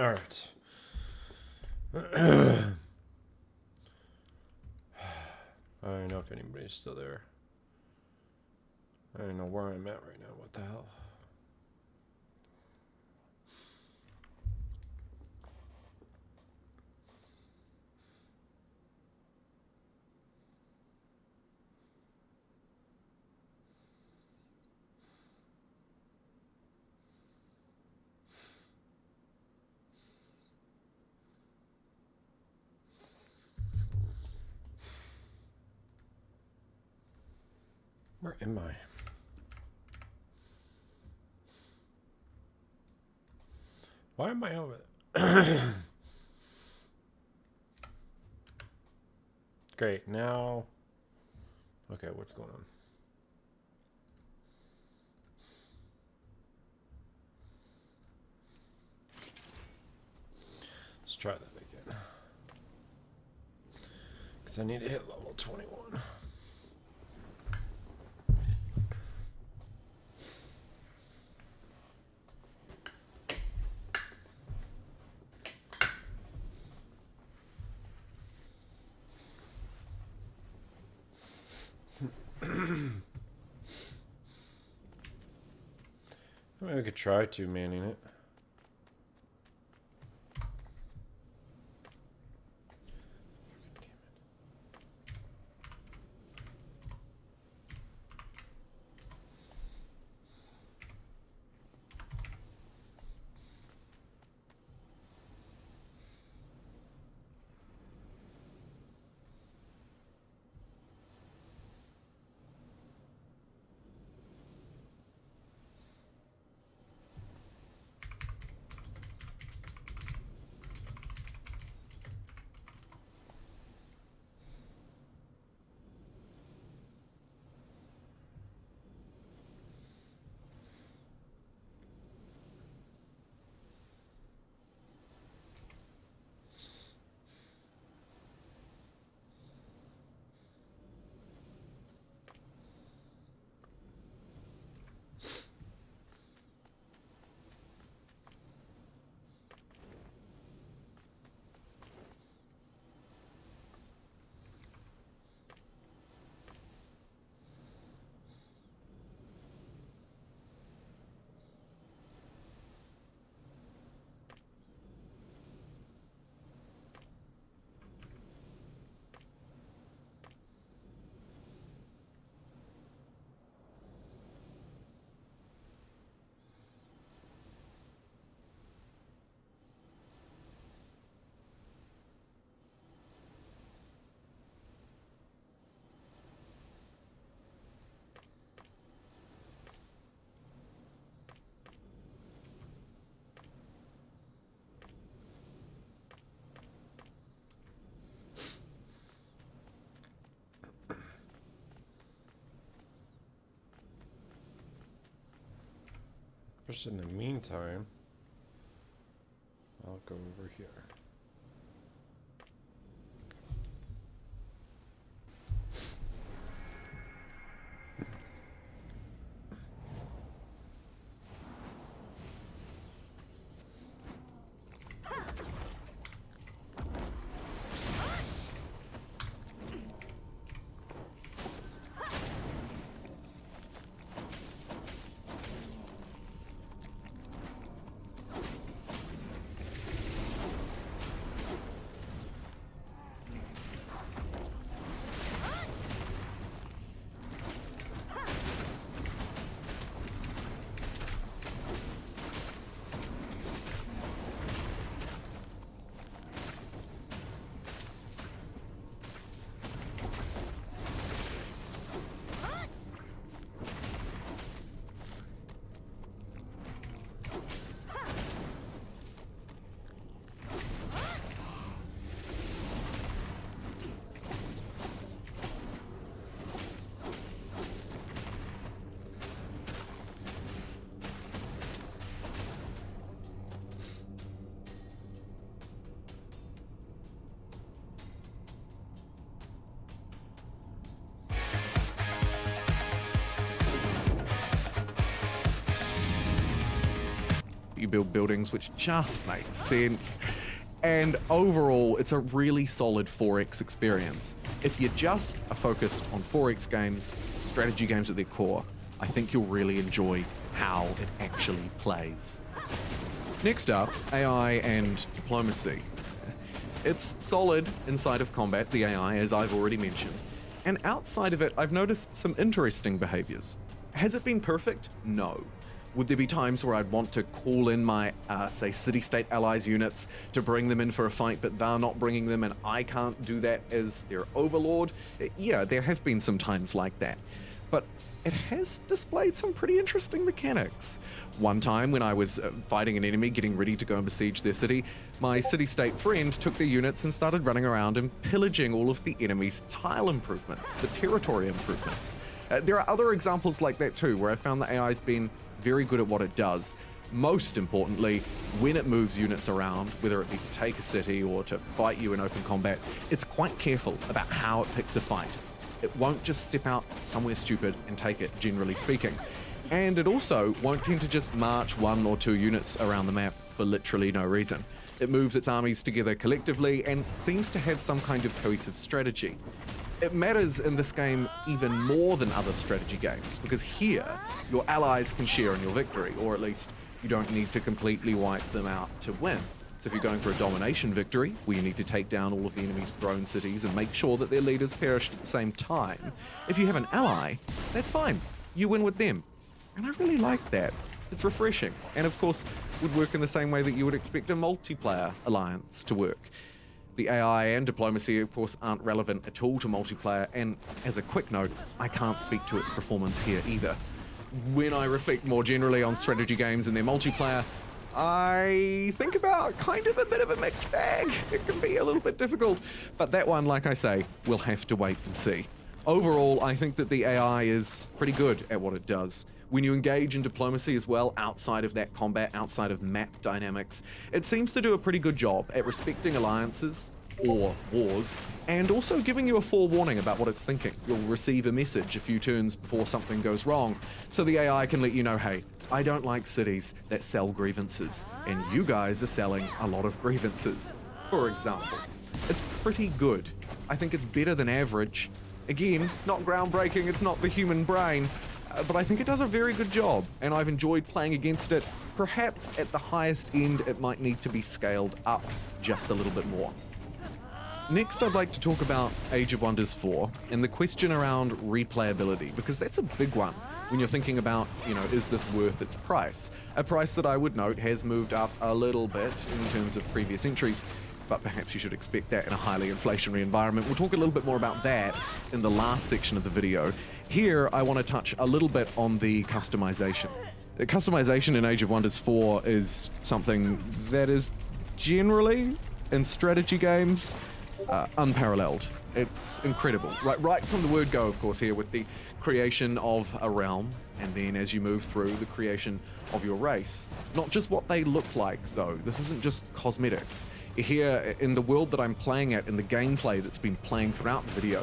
Alright. I don't know if anybody's still there. I don't know where I'm at right now. What the hell? Where am I? Why am I over there? Great, now... Okay, what's going on? Let's try that again. Because I need to hit level 21. I mean, we could try two-manning it. Just in the meantime, I'll go over here. build buildings, which just makes sense. And overall, it's a really solid 4X experience. If you just are focused on 4X games, strategy games at their core, I think you'll really enjoy how it actually plays. Next up, AI and diplomacy. It's solid inside of combat, the AI, as I've already mentioned. And outside of it, I've noticed some interesting behaviors. Has it been perfect? No. Would there be times where I'd want to call in my, say, city-state allies units to bring them in for a fight, but they're not bringing them and I can't do that as their overlord? Yeah, there have been some times like that. But it has displayed some pretty interesting mechanics. One time when I was fighting an enemy, getting ready to go and besiege their city, my city-state friend took their units and started running around and pillaging all of the enemy's tile improvements, the territory improvements. There are other examples like that too, where I found the AI's been very good at what it does. Most importantly, when it moves units around, whether it be to take a city or to fight you in open combat, it's quite careful about how it picks a fight. It won't just step out somewhere stupid and take it, generally speaking. And it also won't tend to just march 1 or 2 units around the map for literally no reason. It moves its armies together collectively and seems to have some kind of cohesive strategy. It matters in this game even more than other strategy games, because here, your allies can share in your victory, or at least you don't need to completely wipe them out to win. So if you're going for a domination victory, where you need to take down all of the enemy's throne cities and make sure that their leaders perished at the same time, if you have an ally, that's fine. You win with them. And I really like that. It's refreshing, and of course, would work in the same way that you would expect a multiplayer alliance to work. The AI and diplomacy, of course, aren't relevant at all to multiplayer, and as a quick note, I can't speak to its performance here either. When I reflect more generally on strategy games and their multiplayer, I think about kind of a bit of a mixed bag. It can be a little bit difficult, but that one, like I say, we'll have to wait and see. Overall, I think that the AI is pretty good at what it does. When you engage in diplomacy as well, outside of that combat, outside of map dynamics, it seems to do a pretty good job at respecting alliances or wars, and also giving you a forewarning about what it's thinking. You'll receive a message a few turns before something goes wrong, so the AI can let you know, hey, I don't like cities that sell grievances, and you guys are selling a lot of grievances, for example. It's pretty good. I think it's better than average. Again, not groundbreaking, it's not the human brain, but I think it does a very good job, and I've enjoyed playing against it. Perhaps at the highest end, it might need to be scaled up just a little bit more. Next, I'd like to talk about Age of Wonders 4 and the question around replayability, because that's a big one when you're thinking about, is this worth its price? A price that I would note has moved up a little bit in terms of previous entries, but perhaps you should expect that in a highly inflationary environment. We'll talk a little bit more about that in the last section of the video. Here, I want to touch a little bit on the customization. The customization in Age of Wonders 4 is something that is generally, in strategy games, unparalleled. It's incredible. Right from the word go, of course, here with the creation of a realm, and then as you move through, the creation of your race. Not just what they look like, though. This isn't just cosmetics. Here, in the world that I'm playing at, in the gameplay that's been playing throughout the video,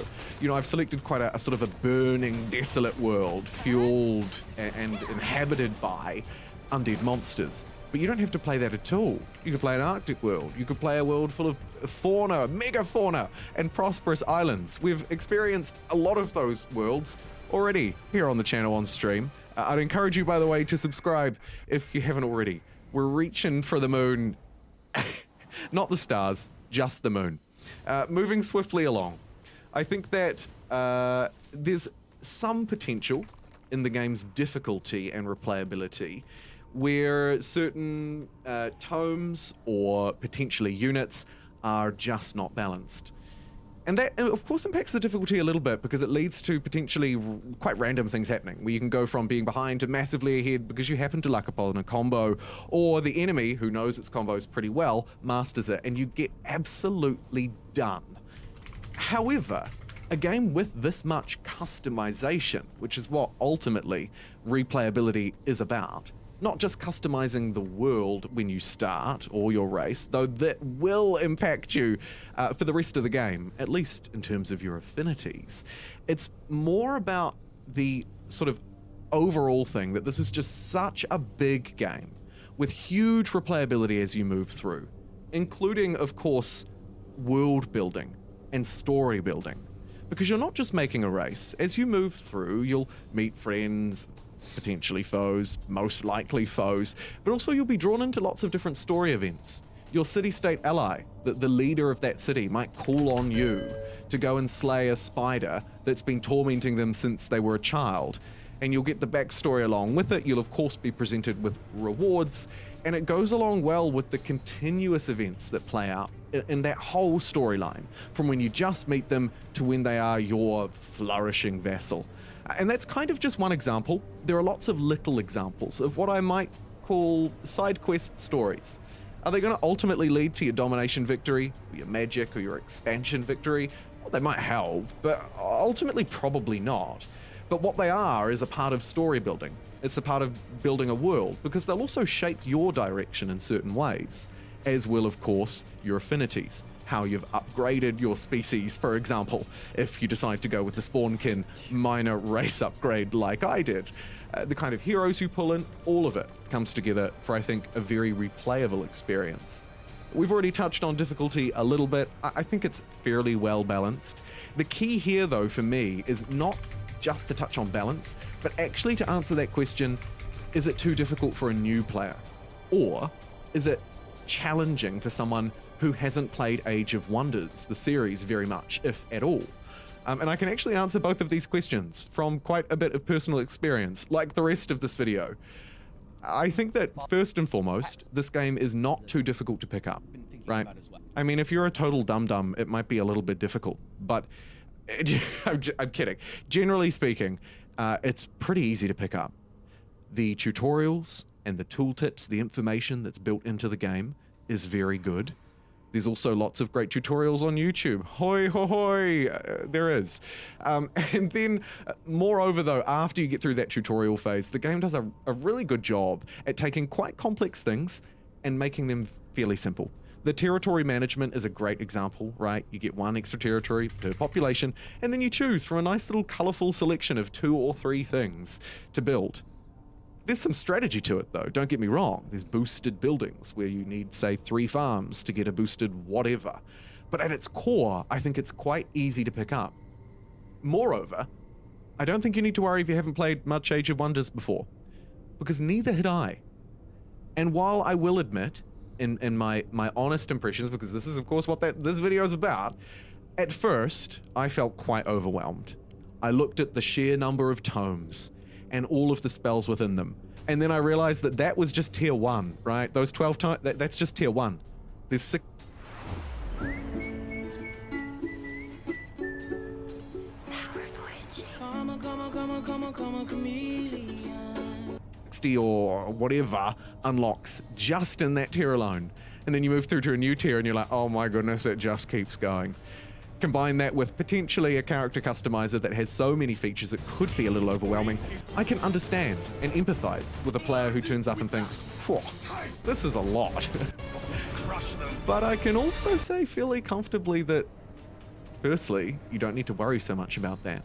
I've selected quite a sort of a burning, desolate world, fueled and inhabited by undead monsters. But you don't have to play that at all. You could play an Arctic world. You could play a world full of fauna, megafauna, and prosperous islands. We've experienced a lot of those worlds already here on the channel on stream. I'd encourage you, by the way, to subscribe if you haven't already. We're reaching for the moon. Not the stars, just the moon. Moving swiftly along. I think that there's some potential in the game's difficulty and replayability where certain tomes or potentially units are just not balanced. And that, of course, impacts the difficulty a little bit because it leads to potentially quite random things happening, where you can go from being behind to massively ahead because you happen to luck upon a combo, or the enemy, who knows its combos pretty well, masters it, and you get absolutely done. However, a game with this much customization, which is what ultimately replayability is about, not just customizing the world when you start or your race, though that will impact you for the rest of the game, at least in terms of your affinities. It's more about the sort of overall thing that this is just such a big game with huge replayability as you move through, including, of course, world building and story building. Because you're not just making a race. As you move through, you'll meet friends, potentially foes, most likely foes, but also you'll be drawn into lots of different story events. Your city-state ally, the leader of that city, might call on you to go and slay a spider that's been tormenting them since they were a child. And you'll get the backstory along with it. You'll of course be presented with rewards, and it goes along well with the continuous events that play out in that whole storyline, from when you just meet them to when they are your flourishing vassal. And that's kind of just one example. There are lots of little examples of what I might call side quest stories. Are they going to ultimately lead to your domination victory, or your magic, or your expansion victory? Well, they might help, but ultimately probably not. But what they are is a part of story building. It's a part of building a world, because they'll also shape your direction in certain ways, as will, of course, your affinities. How you've upgraded your species, for example, if you decide to go with the Spawnkin minor race upgrade like I did. The kind of heroes you pull in, all of it comes together for, I think, a very replayable experience. We've already touched on difficulty a little bit. I think it's fairly well balanced. The key here, though, for me, is not just to touch on balance, but actually to answer that question, is it too difficult for a new player? Or is it challenging for someone who hasn't played Age of Wonders, the series, very much, if at all? And I can actually answer both of these questions from quite a bit of personal experience, like the rest of this video. I think that first and foremost, this game is not too difficult to pick up, right? I mean, if you're a total dum-dum, it might be a little bit difficult, but I'm kidding. Generally speaking, it's pretty easy to pick up. The tutorials and the tooltips, the information that's built into the game is very good. There's also lots of great tutorials on YouTube. Hoi, hoi, hoi, there is. And then, moreover though, after you get through that tutorial phase, the game does a really good job at taking quite complex things and making them fairly simple. The territory management is a great example, right? You get one extra territory per population, and then you choose from a nice little colorful selection of 2 or 3 things to build. There's some strategy to it though, don't get me wrong. There's boosted buildings where you need, say, 3 farms to get a boosted whatever. But at its core, I think it's quite easy to pick up. Moreover, I don't think you need to worry if you haven't played much Age of Wonders before, because neither had I. And while I will admit, in my honest impressions, because this is of course what this video is about, at first I felt quite overwhelmed. I looked at the sheer number of tomes and all of the spells within them, and then I realized that that was just tier 1, right? Those 12 tomes, that's just tier 1. There's 6 60 or whatever unlocks just in that tier alone. And then you move through to a new tier and you're like, oh my goodness, it just keeps going. Combine that with potentially a character customizer that has so many features it could be a little overwhelming. I can understand and empathize with a player who turns up and thinks, whew, this is a lot. But I can also say fairly comfortably that, firstly, you don't need to worry so much about that.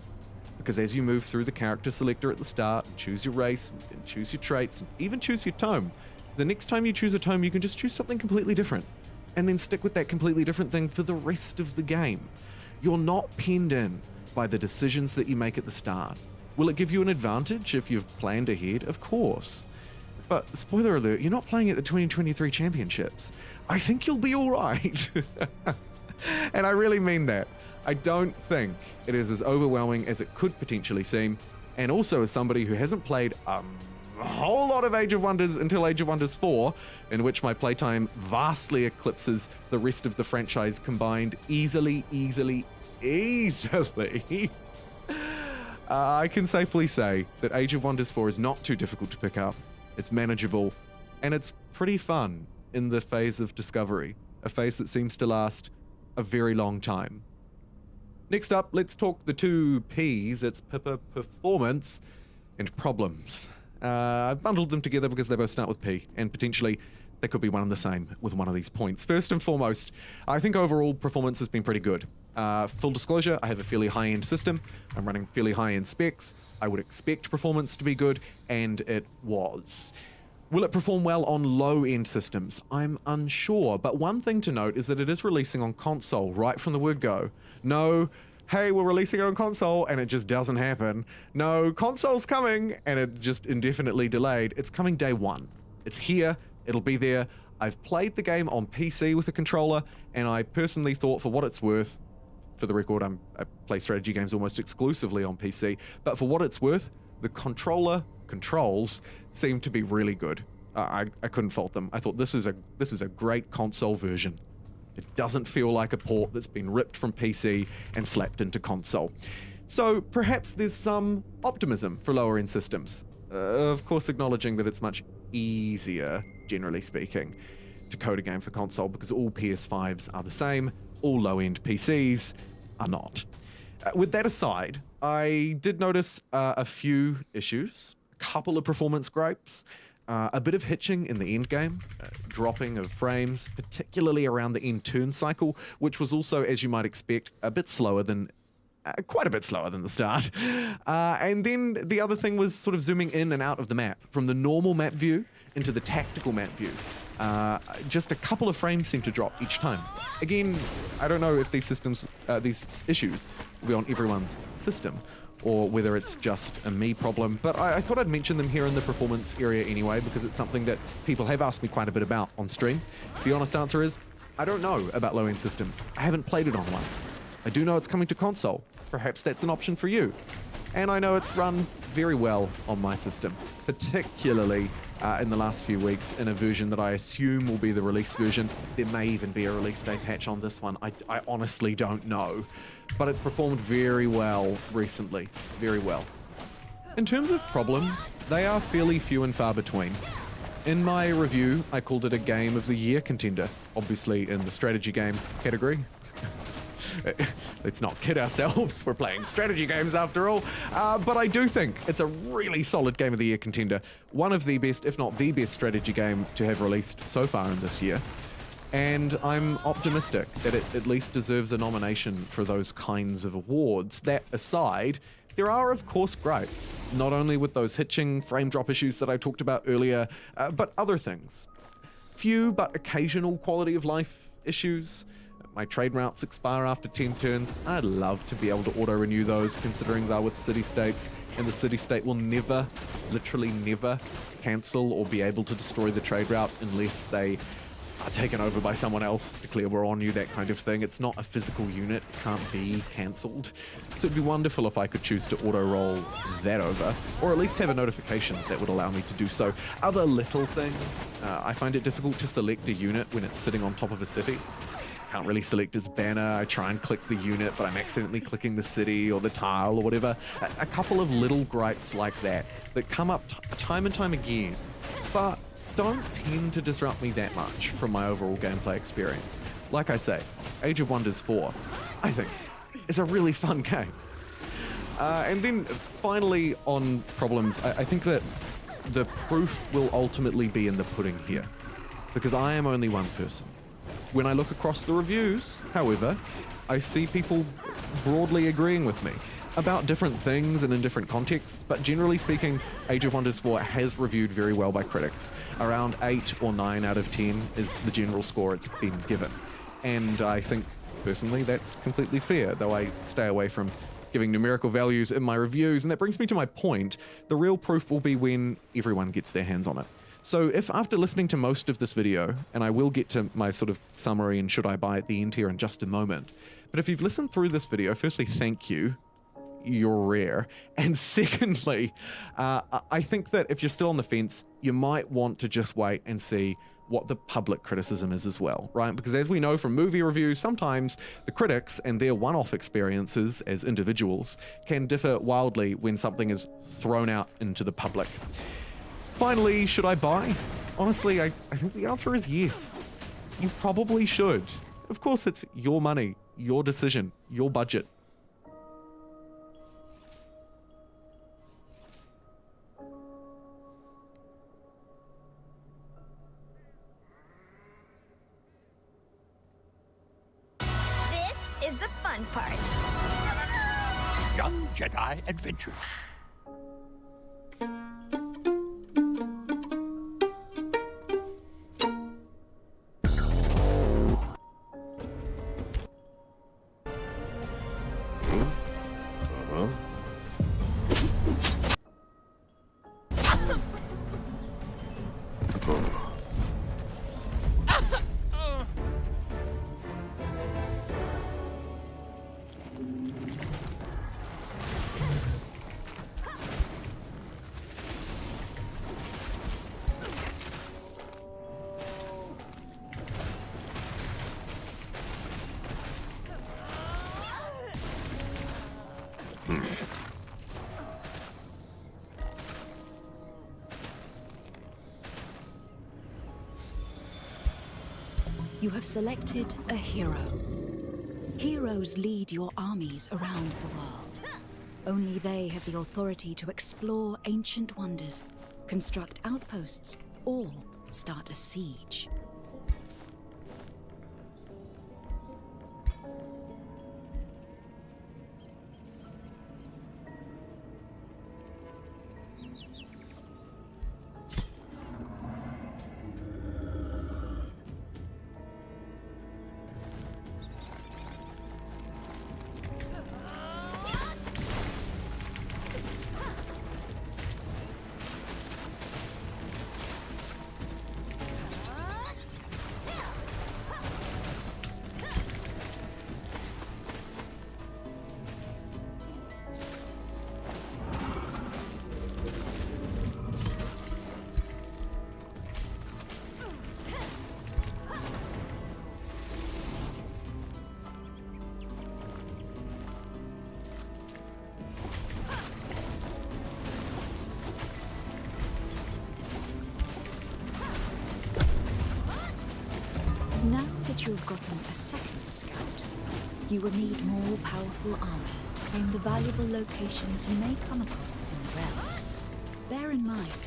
Because as you move through the character selector at the start, and choose your race, and choose your traits, and even choose your tome, the next time you choose a tome, you can just choose something completely different, and then stick with that completely different thing for the rest of the game. You're not pinned in by the decisions that you make at the start. Will it give you an advantage if you've planned ahead? Of course. But spoiler alert, you're not playing at the 2023 championships. I think you'll be all right. And I really mean that. I don't think it is as overwhelming as it could potentially seem. And also, as somebody who hasn't played a whole lot of Age of Wonders until Age of Wonders 4, in which my playtime vastly eclipses the rest of the franchise combined easily, I can safely say that Age of Wonders 4 is not too difficult to pick up. It's manageable, and it's pretty fun in the phase of discovery, a phase that seems to last a very long time. Next up, let's talk the 2 P's. It's performance and problems. I've bundled them together because they both start with P, and potentially they could be one and the same with one of these points. First and foremost, I think overall performance has been pretty good. Full disclosure, I have a fairly high-end system. I'm running fairly high-end specs. I would expect performance to be good, and it was. Will it perform well on low-end systems? I'm unsure, but one thing to note is that it is releasing on console right from the word go. No, hey, we're releasing it on console, and it just doesn't happen. No, console's coming, and it just indefinitely delayed. It's coming day one. It's here, it'll be there. I've played the game on PC with a controller, and I personally thought, for what it's worth, for the record, I play strategy games almost exclusively on PC, but for what it's worth, the controller controls seem to be really good. I couldn't fault them. I thought this is a great console version. It doesn't feel like a port that's been ripped from PC and slapped into console. So perhaps there's some optimism for lower end systems. Of course, acknowledging that it's much easier, generally speaking, to code a game for console because all PS5s are the same, all low end PCs are not. With that aside, I did notice a few issues, a couple of performance gripes, a bit of hitching in the end game, dropping of frames, particularly around the end turn cycle, which was also, as you might expect, a bit slower than quite a bit slower than the start. And then the other thing was sort of zooming in and out of the map, from the normal map view into the tactical map view. Just a couple of frames seem to drop each time. Again, I don't know if these issues will be on everyone's system, or whether it's just a me problem, but I thought I'd mention them here in the performance area anyway, because it's something that people have asked me quite a bit about on stream. The honest answer is, I don't know about low-end systems. I haven't played it on one. I do know it's coming to console. Perhaps that's an option for you. And I know it's run very well on my system, particularly in the last few weeks in a version that I assume will be the release version. There may even be a release day patch on this one. I honestly don't know. But it's performed very well recently. Very well. In terms of problems, they are fairly few and far between. In my review, I called it a Game of the Year contender, obviously in the strategy game category. Let's not kid ourselves, we're playing strategy games after all. But I do think it's a really solid Game of the Year contender. One of the best, if not the best strategy game to have released so far in this year. And I'm optimistic that it at least deserves a nomination for those kinds of awards. That aside, there are of course gripes, not only with those hitching frame drop issues that I talked about earlier, but other things. Few but occasional quality of life issues. My trade routes expire after 10 turns. I'd love to be able to auto-renew those, considering they're with city-states, and the city-state will never, literally never, cancel or be able to destroy the trade route unless they are taken over by someone else, declare war on you, that kind of thing. It's not a physical unit, it can't be cancelled. So it'd be wonderful if I could choose to auto-roll that over, or at least have a notification that would allow me to do so. Other little things, I find it difficult to select a unit when it's sitting on top of a city. Can't really select its banner. I try and click the unit, but I'm accidentally clicking the city or the tile or whatever. A couple of little gripes like that come up time and time again, but don't tend to disrupt me that much from my overall gameplay experience. Like I say, Age of Wonders 4, I think, is a really fun game. And then finally on problems, I think that the proof will ultimately be in the pudding here, because I am only one person. When I look across the reviews, however, I see people broadly agreeing with me about different things and in different contexts, but generally speaking, Age of Wonders 4 has reviewed very well by critics. Around 8 or 9 out of 10 is the general score it's been given. And I think, personally, that's completely fair, though I stay away from giving numerical values in my reviews, and that brings me to my point. The real proof will be when everyone gets their hands on it. So if after listening to most of this video, and I will get to my sort of summary and should I buy at the end here in just a moment, but if you've listened through this video, firstly, thank you. You're rare. And secondly, I think that if you're still on the fence, you might want to just wait and see what the public criticism is as well, right? Because as we know from movie reviews, sometimes the critics and their one-off experiences as individuals can differ wildly when something is thrown out into the public. Finally, should I buy? Honestly, I think the answer is yes. You probably should. Of course, it's your money, your decision, your budget. This is the fun part. Young Jedi Adventures. You have selected a hero. Heroes lead your armies around the world. Only they have the authority to explore ancient wonders, construct outposts, or start a siege. Now that you have gotten a second scout, you will need more powerful armies to claim the valuable locations you may come across in the realm. Bear in mind,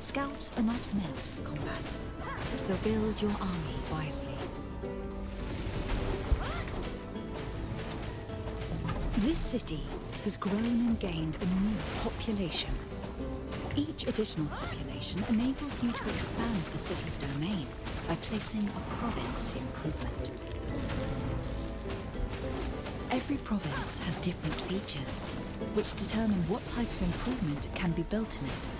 scouts are not meant for combat, so build your army wisely. This city has grown and gained a new population. Each additional population enables you to expand the city's domain by placing a province improvement. Every province has different features, which determine what type of improvement can be built in it.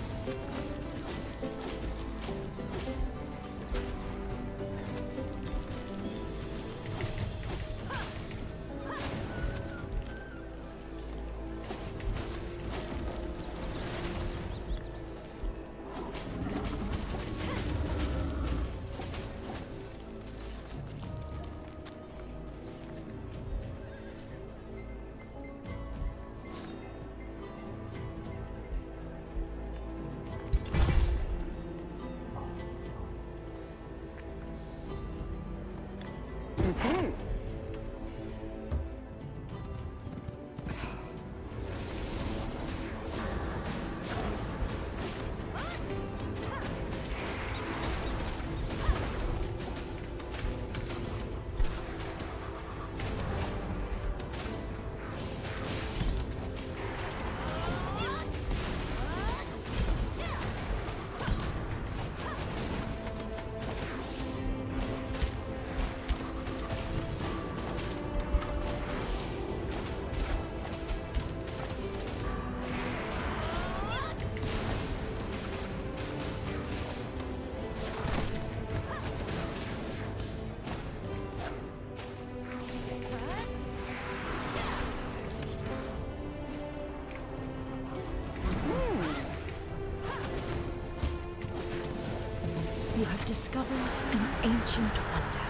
You have discovered an ancient wonder.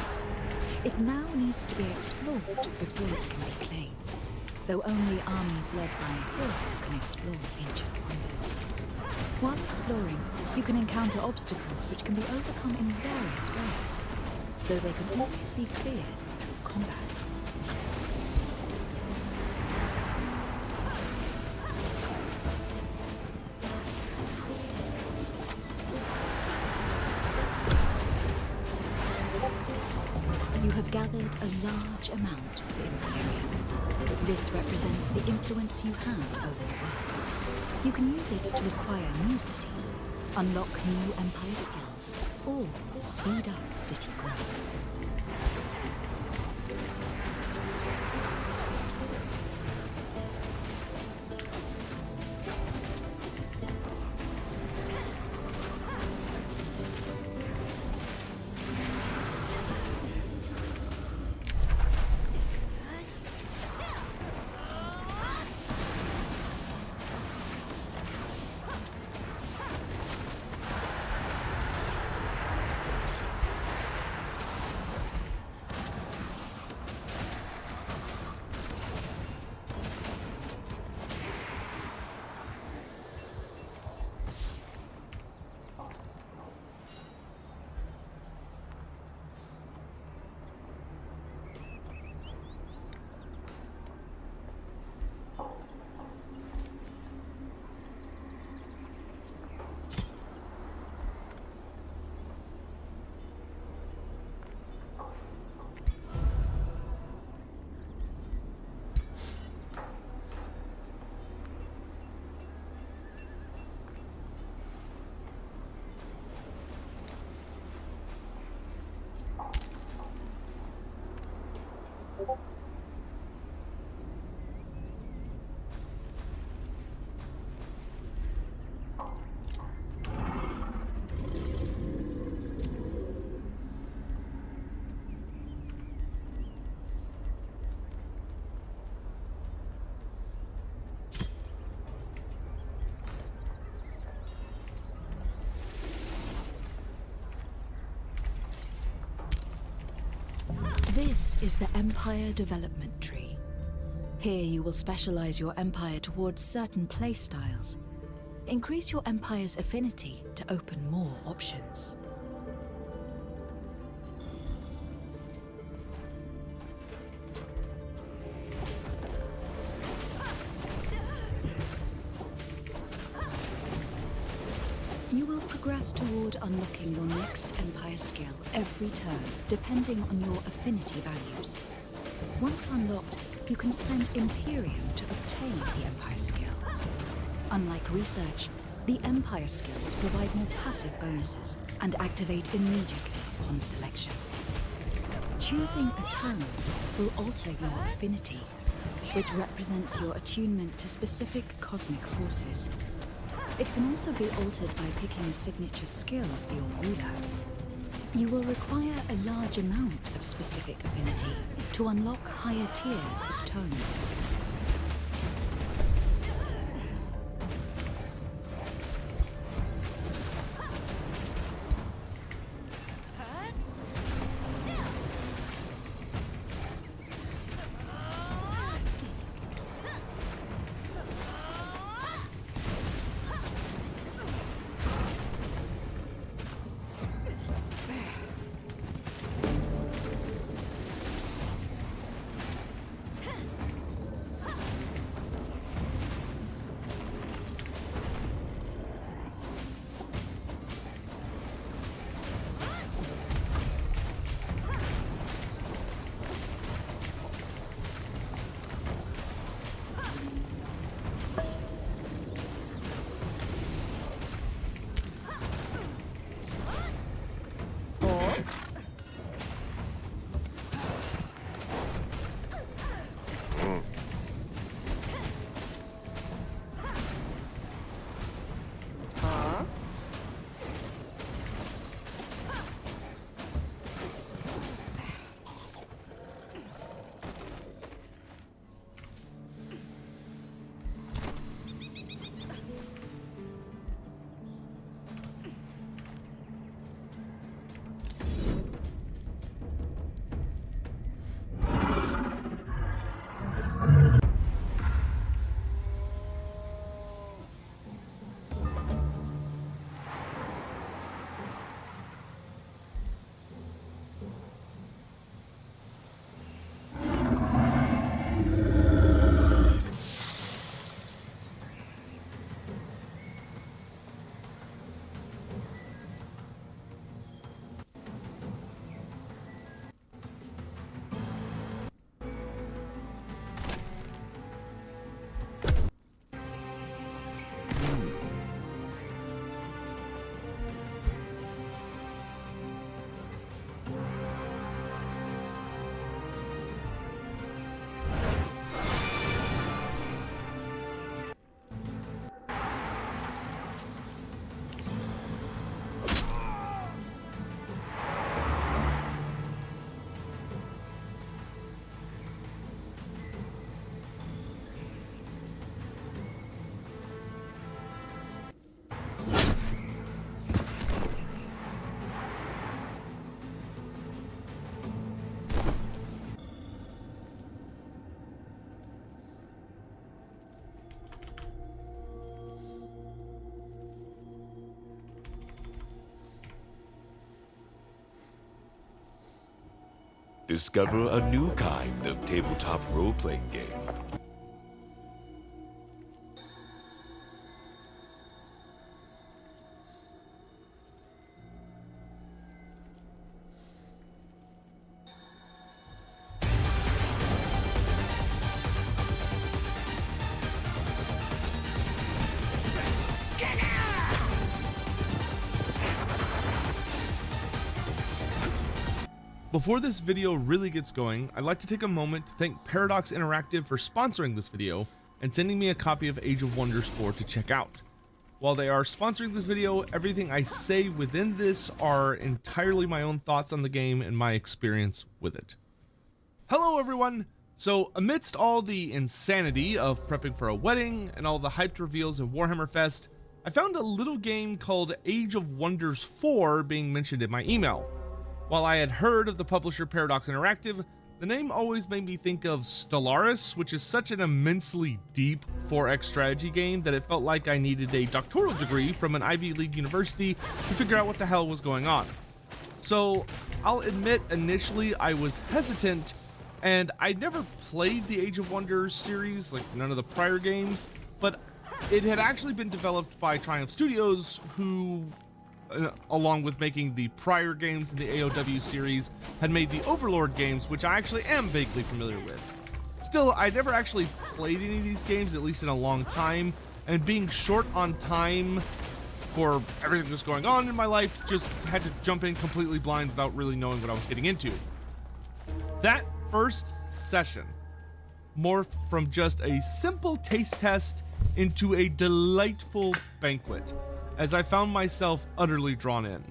It now needs to be explored before it can be claimed, though only armies led by a hero can explore ancient wonders. While exploring, you can encounter obstacles which can be overcome in various ways, though they can always be cleared through combat. You have gathered a large amount of Imperium. This represents the influence you have over the world. You can use it to acquire new cities, unlock new Empire skills, or speed up city growth. This is the Empire Development Tree. Here you will specialize your empire towards certain playstyles. Increase your empire's affinity to open more options. You will progress toward unlocking your next Empire skill every turn, depending on your affinity values. Once unlocked, you can spend Imperium to obtain the Empire skill. Unlike Research, the Empire skills provide more passive bonuses and activate immediately upon selection. Choosing Eternal will alter your affinity, which represents your attunement to specific cosmic forces. It can also be altered by picking a signature skill of your ruler. You will require a large amount of specific affinity to unlock higher tiers of tomes. Discover a new kind of tabletop role-playing game. Before this video really gets going, I'd like to take a moment to thank Paradox Interactive for sponsoring this video and sending me a copy of Age of Wonders 4 to check out. While they are sponsoring this video, everything I say within this are entirely my own thoughts on the game and my experience with it. Hello everyone! So amidst all the insanity of prepping for a wedding and all the hyped reveals of Warhammer Fest, I found a little game called Age of Wonders 4 being mentioned in my email. While I had heard of the publisher Paradox Interactive, the name always made me think of Stellaris, which is such an immensely deep 4X strategy game that it felt like I needed a doctoral degree from an Ivy League university to figure out what the hell was going on. So I'll admit initially I was hesitant, and I'd never played the Age of Wonders series, like none of the prior games, but it had actually been developed by Triumph Studios, who along with making the prior games in the AOW series, had made the Overlord games, which I actually am vaguely familiar with. Still, I never actually played any of these games, at least in a long time, and being short on time for everything that's going on in my life, just had to jump in completely blind without really knowing what I was getting into. That first session morphed from just a simple taste test into a delightful banquet, as I found myself utterly drawn in.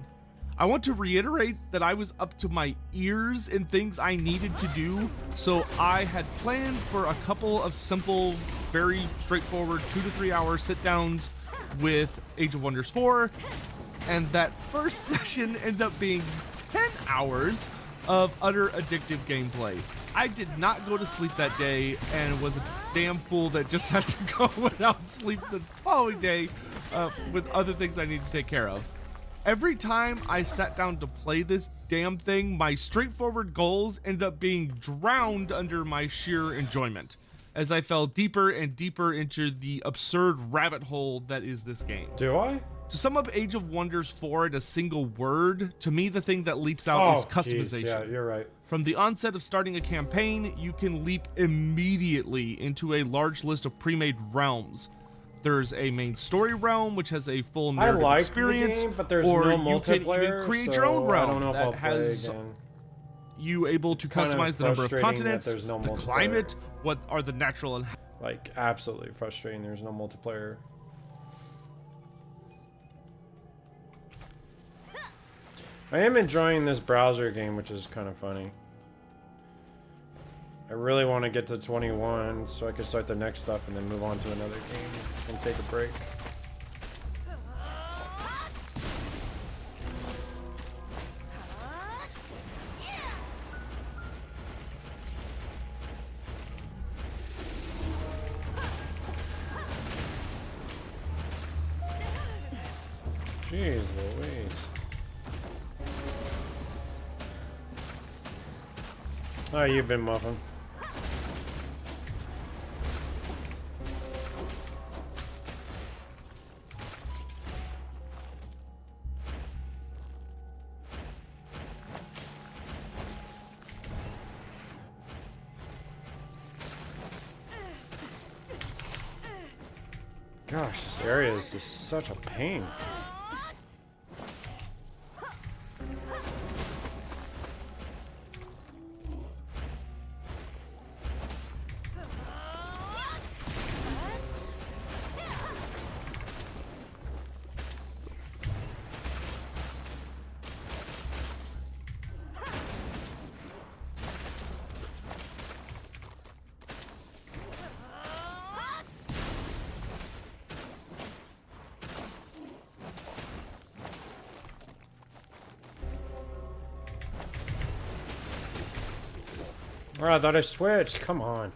I want to reiterate that I was up to my ears in things I needed to do, so I had planned for a couple of simple, very straightforward 2 to 3 hour sit-downs with Age of Wonders 4, and that first session ended up being 10 hours of utter addictive gameplay. I did not go to sleep that day and was a damn fool that just had to go without sleep the following day with other things I need to take care of. Every time I sat down to play this damn thing, my straightforward goals ended up being drowned under my sheer enjoyment, as I fell deeper and deeper into the absurd rabbit hole that is this game. Do I? To sum up Age of Wonders 4 in a single word, to me the thing that leaps out is customization. Geez, yeah, you're right. From the onset of starting a campaign, you can leap immediately into a large list of pre-made realms. There's a main story realm, which has a full narrative experience, the game, but there's or no you can multiplayer, even create so your own realm I don't know if that I'll play has again. you able to kind of customize the number of frustrating that continents, there's no the multiplayer. climate, what are the natural and Like, absolutely frustrating. There's no multiplayer. I am enjoying this browser game, which is kind of funny. I really want to get to 21 so I can start the next stuff and then move on to another game and take a break. Jeez Louise. Oh, you've been muffin. Gosh, this area is just such a pain. Oh, I thought I switched. Come on.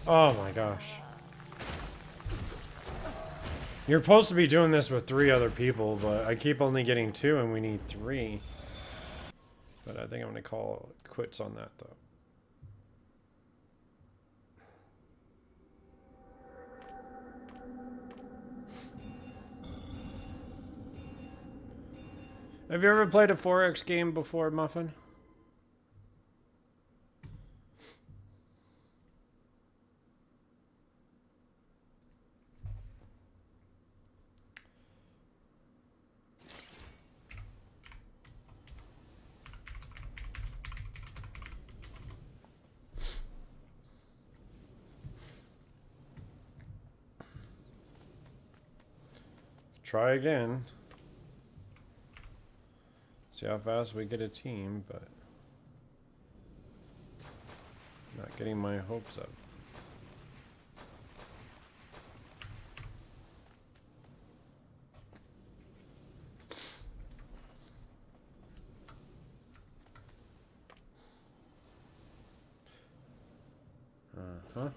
Oh my gosh. You're supposed to be doing this with 3 other people, but I keep only getting 2 and we need 3. But I think I'm going to call quits on that, though. Have you ever played a 4X game before, Muffin? Try again. See how fast we get a team, but not getting my hopes up. Uh-huh.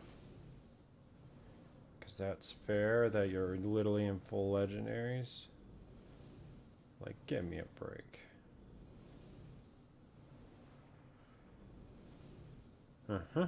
Because that's fair that you're literally in full legendaries. Like, give me a break. Uh-huh.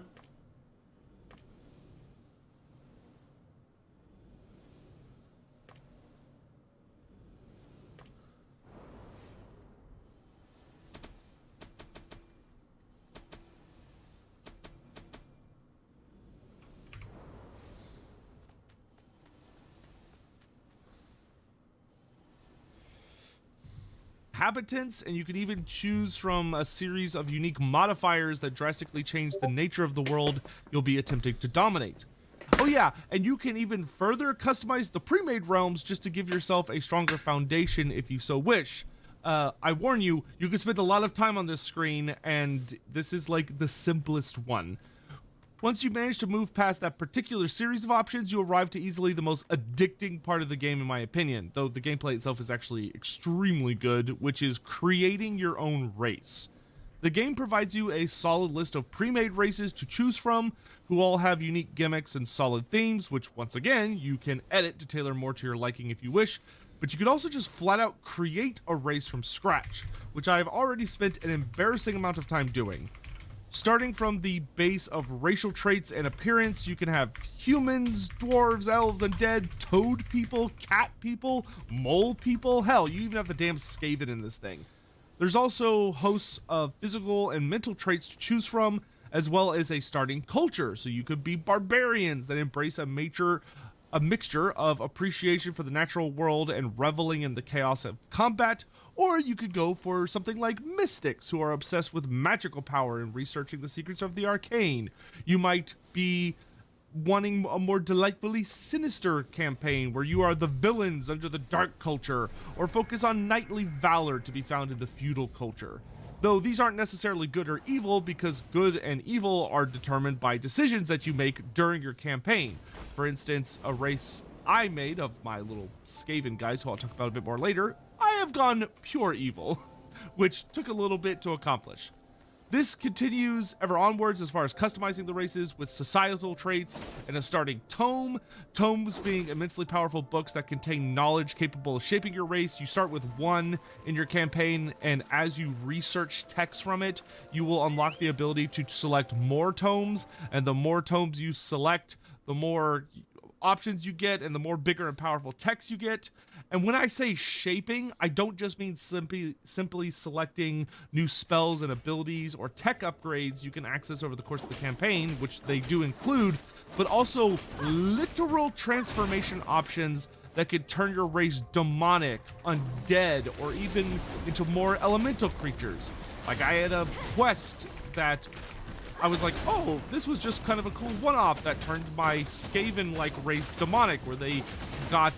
Habitants, and you can even choose from a series of unique modifiers that drastically change the nature of the world you'll be attempting to dominate. Oh yeah, and you can even further customize the pre-made realms just to give yourself a stronger foundation if you so wish. I warn you, you can spend a lot of time on this screen, and this is like the simplest one. Once you manage to move past that particular series of options, you arrive to easily the most addicting part of the game in my opinion, though the gameplay itself is actually extremely good, which is creating your own race. The game provides you a solid list of pre-made races to choose from, who all have unique gimmicks and solid themes, which once again, you can edit to tailor more to your liking if you wish, but you could also just flat out create a race from scratch, which I have already spent an embarrassing amount of time doing. Starting from the base of racial traits and appearance, you can have humans, dwarves, elves, undead, toad people, cat people, mole people. Hell, you even have the damn Skaven in this thing. There's also hosts of physical and mental traits to choose from, as well as a starting culture. So you could be barbarians that embrace a mixture of appreciation for the natural world and reveling in the chaos of combat, or you could go for something like mystics who are obsessed with magical power and researching the secrets of the arcane. You might be wanting a more delightfully sinister campaign where you are the villains under the dark culture, or focus on knightly valor to be found in the feudal culture. Though these aren't necessarily good or evil, because good and evil are determined by decisions that you make during your campaign. For instance, a race I made of my little Skaven guys, who I'll talk about a bit more later, I have gone pure evil, which took a little bit to accomplish. This continues ever onwards as far as customizing the races with societal traits and a starting tome. Tomes being immensely powerful books that contain knowledge capable of shaping your race. You start with one in your campaign, and as you research text from it, you will unlock the ability to select more tomes, and the more tomes you select, the more options you get and the more bigger and powerful text you get. And when I say shaping, I don't just mean simply selecting new spells and abilities or tech upgrades you can access over the course of the campaign, which they do include, but also literal transformation options that could turn your race demonic, undead, or even into more elemental creatures. Like, I had a quest that I was like, oh, this was just kind of a cool one-off that turned my Skaven-like race demonic, where they got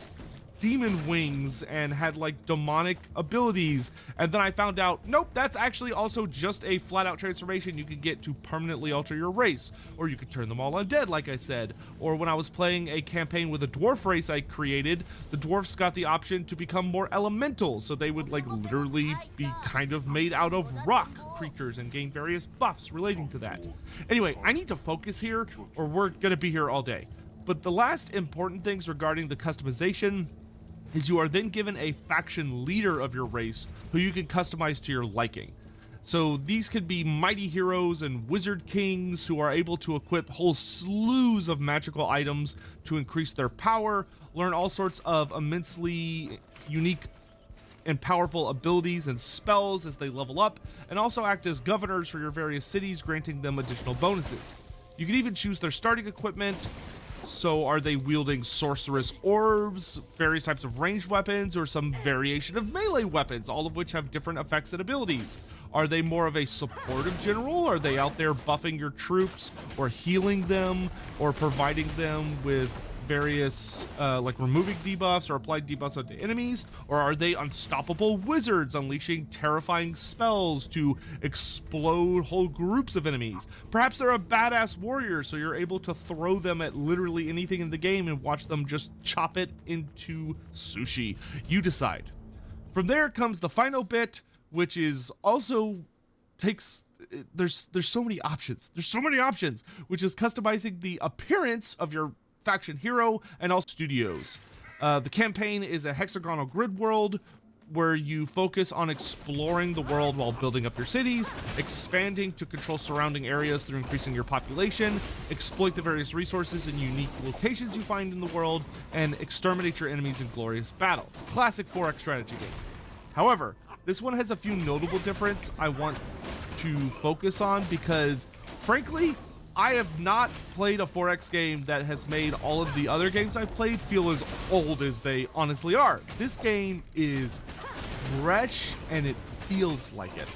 demon wings and had like demonic abilities. And then I found out, nope, that's actually also just a flat-out transformation you can get to permanently alter your race. Or you could turn them all undead, like I said. Or when I was playing a campaign with a dwarf race I created, the dwarfs got the option to become more elemental, so they would like literally be kind of made out of rock creatures and gain various buffs relating to that. Anyway, I need to focus here or we're gonna be here all day. But the last important things regarding the customization is you are then given a faction leader of your race who you can customize to your liking. So these could be mighty heroes and wizard kings who are able to equip whole slews of magical items to increase their power, learn all sorts of immensely unique and powerful abilities and spells as they level up, and also act as governors for your various cities, granting them additional bonuses. You can even choose their starting equipment. So are they wielding sorceress orbs, various types of ranged weapons, or some variation of melee weapons, all of which have different effects and abilities? Are they more of a supportive general? Are they out there buffing your troops or healing them or providing them with various like removing debuffs or applying debuffs onto enemies? Or are they unstoppable wizards unleashing terrifying spells to explode whole groups of enemies? Perhaps they're a badass warrior, so you're able to throw them at literally anything in the game and watch them just chop it into sushi. You decide. From there comes the final bit, which is also takes there's so many options. There's so many options, which is customizing the appearance of your faction hero and all studios. The campaign is a hexagonal grid world where you focus on exploring the world while building up your cities, expanding to control surrounding areas through increasing your population, exploit the various resources and unique locations you find in the world, and exterminate your enemies in glorious battle. Classic 4X strategy game. However, this one has a few notable differences I want to focus on because, frankly, I have not played a 4X game that has made all of the other games I've played feel as old as they honestly are. This game is fresh and it feels like it.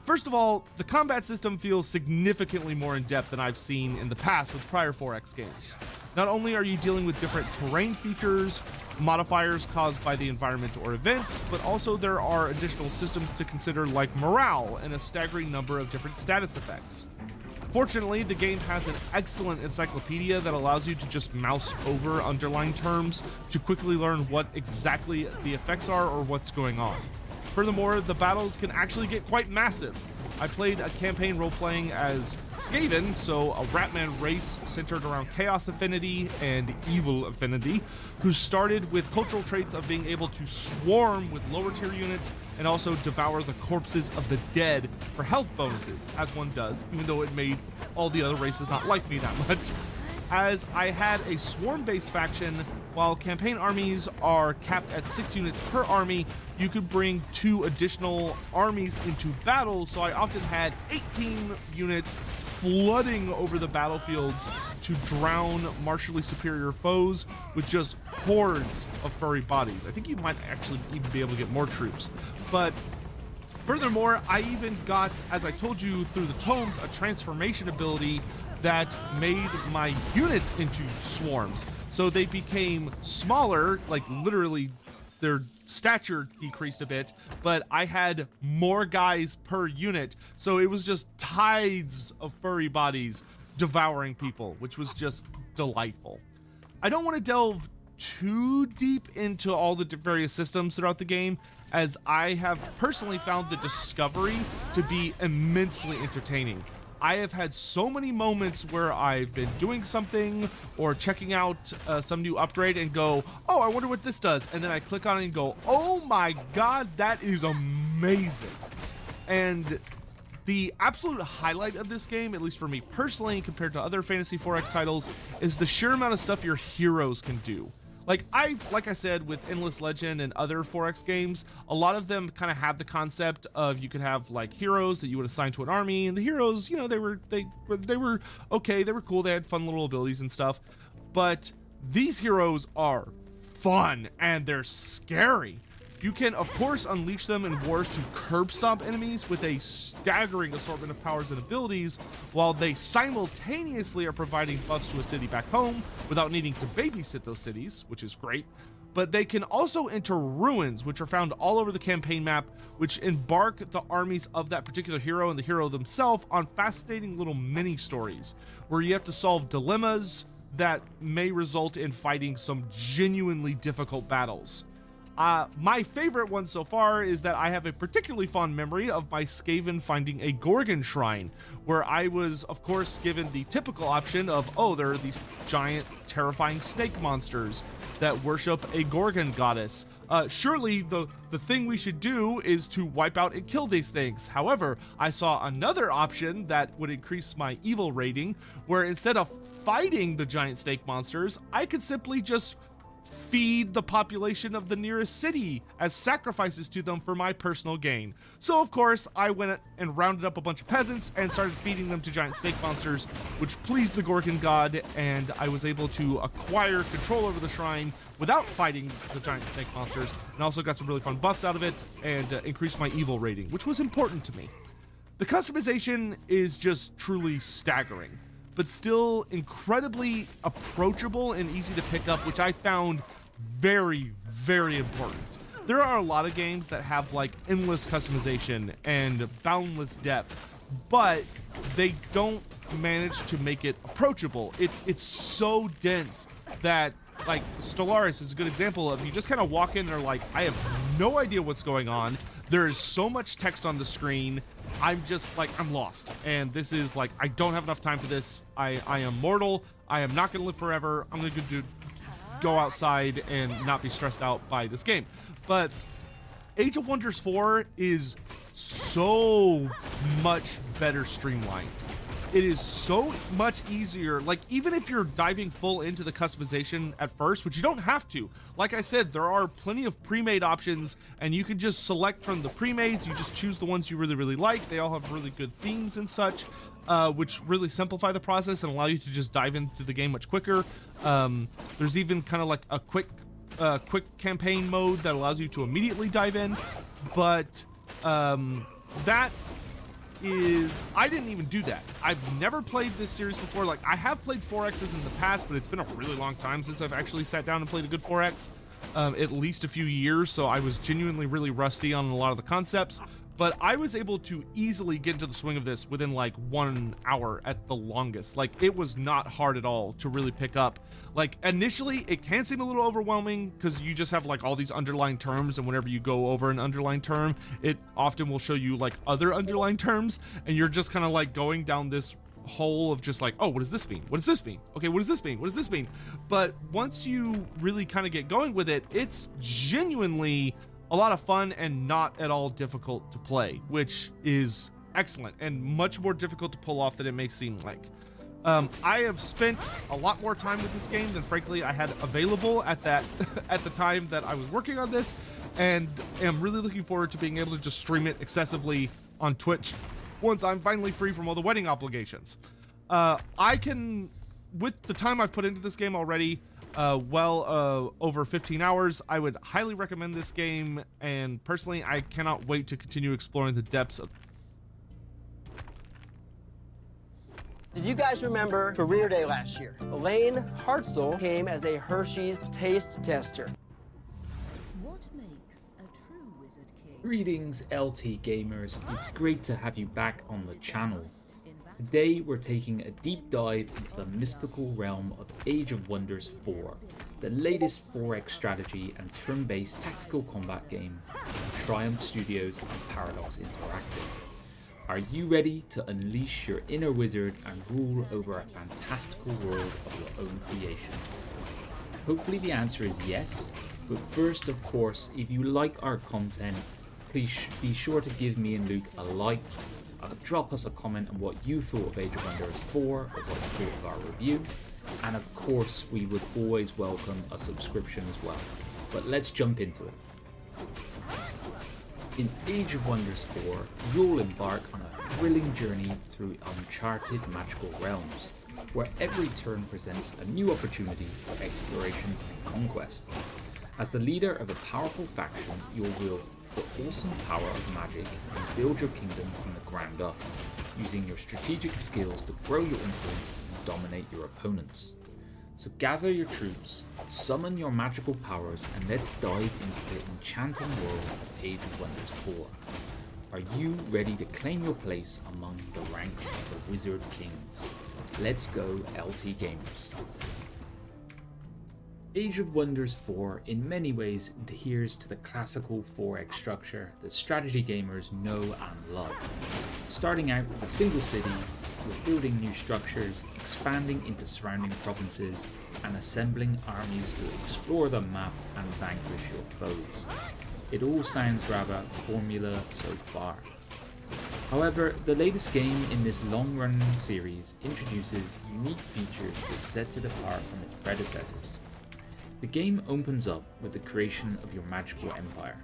First of all, the combat system feels significantly more in depth than I've seen in the past with prior 4X games. Not only are you dealing with different terrain features, modifiers caused by the environment or events, but also there are additional systems to consider like morale and a staggering number of different status effects. Fortunately, the game has an excellent encyclopedia that allows you to just mouse over underlying terms to quickly learn what exactly the effects are or what's going on. Furthermore, the battles can actually get quite massive. I played a campaign role-playing as Skaven, so a Ratman race centered around Chaos Affinity and Evil Affinity, who started with cultural traits of being able to swarm with lower tier units and also devour the corpses of the dead for health bonuses, as one does, even though it made all the other races not like me that much. As I had a swarm-based faction, while campaign armies are capped at 6 units per army, you could bring 2 additional armies into battle, so I often had 18 units flooding over the battlefields to drown martially superior foes with just hordes of furry bodies. I think you might actually even be able to get more troops. But furthermore, I even got, as I told you through the tomes, a transformation ability that made my units into swarms. So they became smaller, like literally their stature decreased a bit, but I had more guys per unit. So it was just tides of furry bodies devouring people, which was just delightful. I don't want to delve too deep into all the various systems throughout the game, as I have personally found the discovery to be immensely entertaining. I have had so many moments where I've been doing something or checking out some new upgrade and go, oh, I wonder what this does. And then I click on it and go, oh my God, that is amazing. And the absolute highlight of this game, at least for me personally, compared to other Fantasy 4X titles, is the sheer amount of stuff your heroes can do. Like I said, with Endless Legend and other 4X games, a lot of them kind of have the concept of you could have like heroes that you would assign to an army, and the heroes, you know, they were okay, they were cool, they had fun little abilities and stuff, but these heroes are fun and they're scary. You can, of course, unleash them in wars to curb stomp enemies with a staggering assortment of powers and abilities, while they simultaneously are providing buffs to a city back home without needing to babysit those cities, which is great. But they can also enter ruins, which are found all over the campaign map, which embark the armies of that particular hero and the hero themselves on fascinating little mini stories, where you have to solve dilemmas that may result in fighting some genuinely difficult battles. My favorite one so far is that I have a particularly fond memory of my Skaven finding a Gorgon shrine, where I was, of course, given the typical option of, oh, there are these giant, terrifying snake monsters that worship a Gorgon goddess. Surely the thing we should do is to wipe out and kill these things. However, I saw another option that would increase my evil rating, where instead of fighting the giant snake monsters, I could simply just feed the population of the nearest city as sacrifices to them for my personal gain. So of course, I went and rounded up a bunch of peasants and started feeding them to giant snake monsters, which pleased the Gorgon god, and I was able to acquire control over the shrine without fighting the giant snake monsters, and also got some really fun buffs out of it, and increased my evil rating, which was important to me. The customization is just truly staggering, but still incredibly approachable and easy to pick up, which I found very, very important. There are a lot of games that have like endless customization and boundless depth, but they don't manage to make it approachable. It's so dense that, like, Stellaris is a good example of, you just kind of walk in and are like, I have no idea what's going on. There is so much text on the screen. I'm just like, I'm lost. And this is like, I don't have enough time for this. I am mortal. I am not going to live forever. I'm going to go outside and not be stressed out by this game. But Age of Wonders 4 is so much better streamlined. It is so much easier. Like, even if you're diving full into the customization at first, which you don't have to. Like I said, there are plenty of pre-made options, and you can just select from the pre-mades. You just choose the ones you really, really like. They all have really good themes and such, which really simplify the process and allow you to just dive into the game much quicker. There's even kind of like a quick campaign mode that allows you to immediately dive in. But that is, I didn't even do that. I've never played this series before. Like, I have played 4Xs in the past, but it's been a really long time since I've actually sat down and played a good 4X, at least a few years, so I was genuinely really rusty on a lot of the concepts. But I was able to easily get into the swing of this within like 1 hour at the longest. Like, it was not hard at all to really pick up. Like, initially it can seem a little overwhelming because you just have like all these underlined terms, and whenever you go over an underlined term, it often will show you like other underlined terms, and you're just kind of like going down this hole of just like, oh, what does this mean? What does this mean? Okay, what does this mean? What does this mean? But once you really kind of get going with it, it's genuinely a lot of fun and not at all difficult to play, which is excellent and much more difficult to pull off than it may seem like. I have spent a lot more time with this game than frankly I had available at that at the time that I was working on this, and am really looking forward to being able to just stream it excessively on Twitch once I'm finally free from all the wedding obligations. I can, with the time I've put into this game already, over 15 hours, I would highly recommend this game, and personally I cannot wait to continue exploring the depths of. Did you guys remember Career Day last year? Elaine Hartzell came as a Hershey's taste tester. What makes a true Wizard King? Greetings LT gamers, it's great to have you back on the channel. Today we're taking a deep dive into the mystical realm of Age of Wonders 4, the latest 4X strategy and turn-based tactical combat game from Triumph Studios and Paradox Interactive. Are you ready to unleash your inner wizard and rule over a fantastical world of your own creation? Hopefully the answer is yes, but first, of course, if you like our content, please be sure to give me and Luke a like. Drop us a comment on what you thought of Age of Wonders 4 or what you thought of our review, and of course we would always welcome a subscription as well. But let's jump into it. In Age of Wonders 4, you'll embark on a thrilling journey through uncharted magical realms, where every turn presents a new opportunity for exploration and conquest. As the leader of a powerful faction, you'll wield the awesome power of magic and build your kingdom from the ground up, using your strategic skills to grow your influence and dominate your opponents. So gather your troops, summon your magical powers, and let's dive into the enchanting world of Age of Wonders 4. Are you ready to claim your place among the ranks of the Wizard Kings? Let's go, LT Gamers. Age of Wonders 4 in many ways adheres to the classical 4X structure that strategy gamers know and love. Starting out with a single city, we're building new structures, expanding into surrounding provinces, and assembling armies to explore the map and vanquish your foes. It all sounds rather formula so far. However, the latest game in this long-running series introduces unique features that sets it apart from its predecessors. The game opens up with the creation of your magical empire,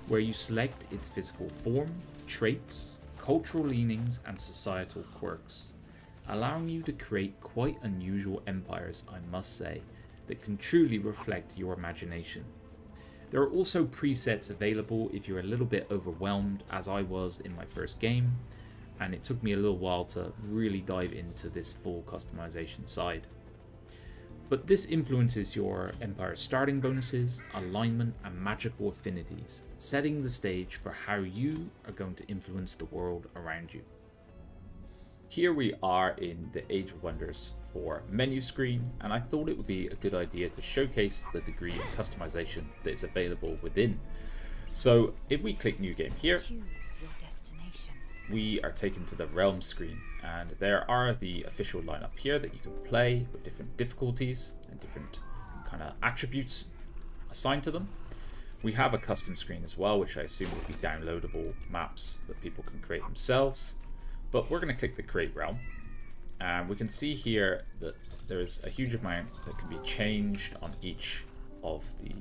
where you select its physical form, traits, cultural leanings, and societal quirks, allowing you to create quite unusual empires, I must say, that can truly reflect your imagination. There are also presets available if you're a little bit overwhelmed, as I was in my first game, and it took me a little while to really dive into this full customization side. But this influences your empire's starting bonuses, alignment, and magical affinities, setting the stage for how you are going to influence the world around you. Here we are in the Age of Wonders 4 menu screen, and I thought it would be a good idea to showcase the degree of customization that is available within. So if we click New Game here, we are taken to the Realm screen, and there are the official lineup here that you can play with different difficulties and different kind of attributes assigned to them. We have a custom screen as well, which I assume will be downloadable maps that people can create themselves. But we're going to click the Create Realm, and we can see here that there's a huge amount that can be changed on each of the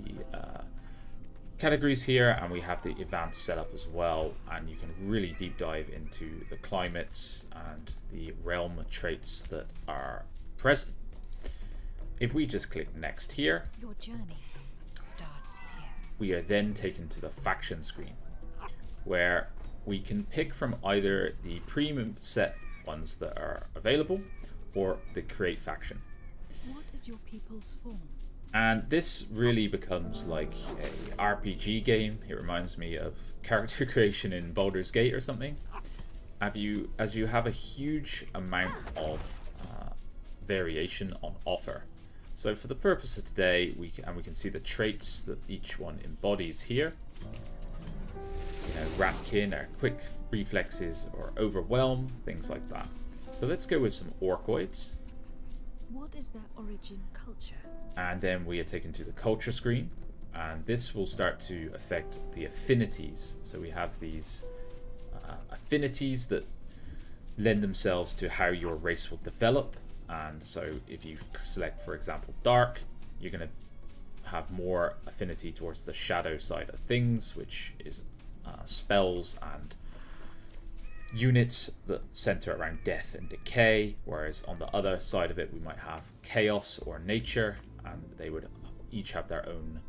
categories here, and we have the advanced setup as well, and you can really deep dive into the climates and the realm traits that are present. If we just click next here, Your journey starts here. we are then taken to the faction screen, where we can pick from either the premium set ones that are available or the create faction. What is your people's form? And this really becomes like a RPG game. It reminds me of character creation in Baldur's Gate or something. As you have a huge amount of variation on offer. So for the purpose of today, we can see the traits that each one embodies here. You know, Ratkin, or quick reflexes, or overwhelm, things like that. So let's go with some orcoids. What is their origin culture? And then we are taken to the culture screen, and this will start to affect the affinities. So we have these affinities that lend themselves to how your race will develop. And so if you select, for example, dark, you're going to have more affinity towards the shadow side of things, which is spells and units that center around death and decay, whereas on the other side of it we might have chaos or nature, and they would each have their own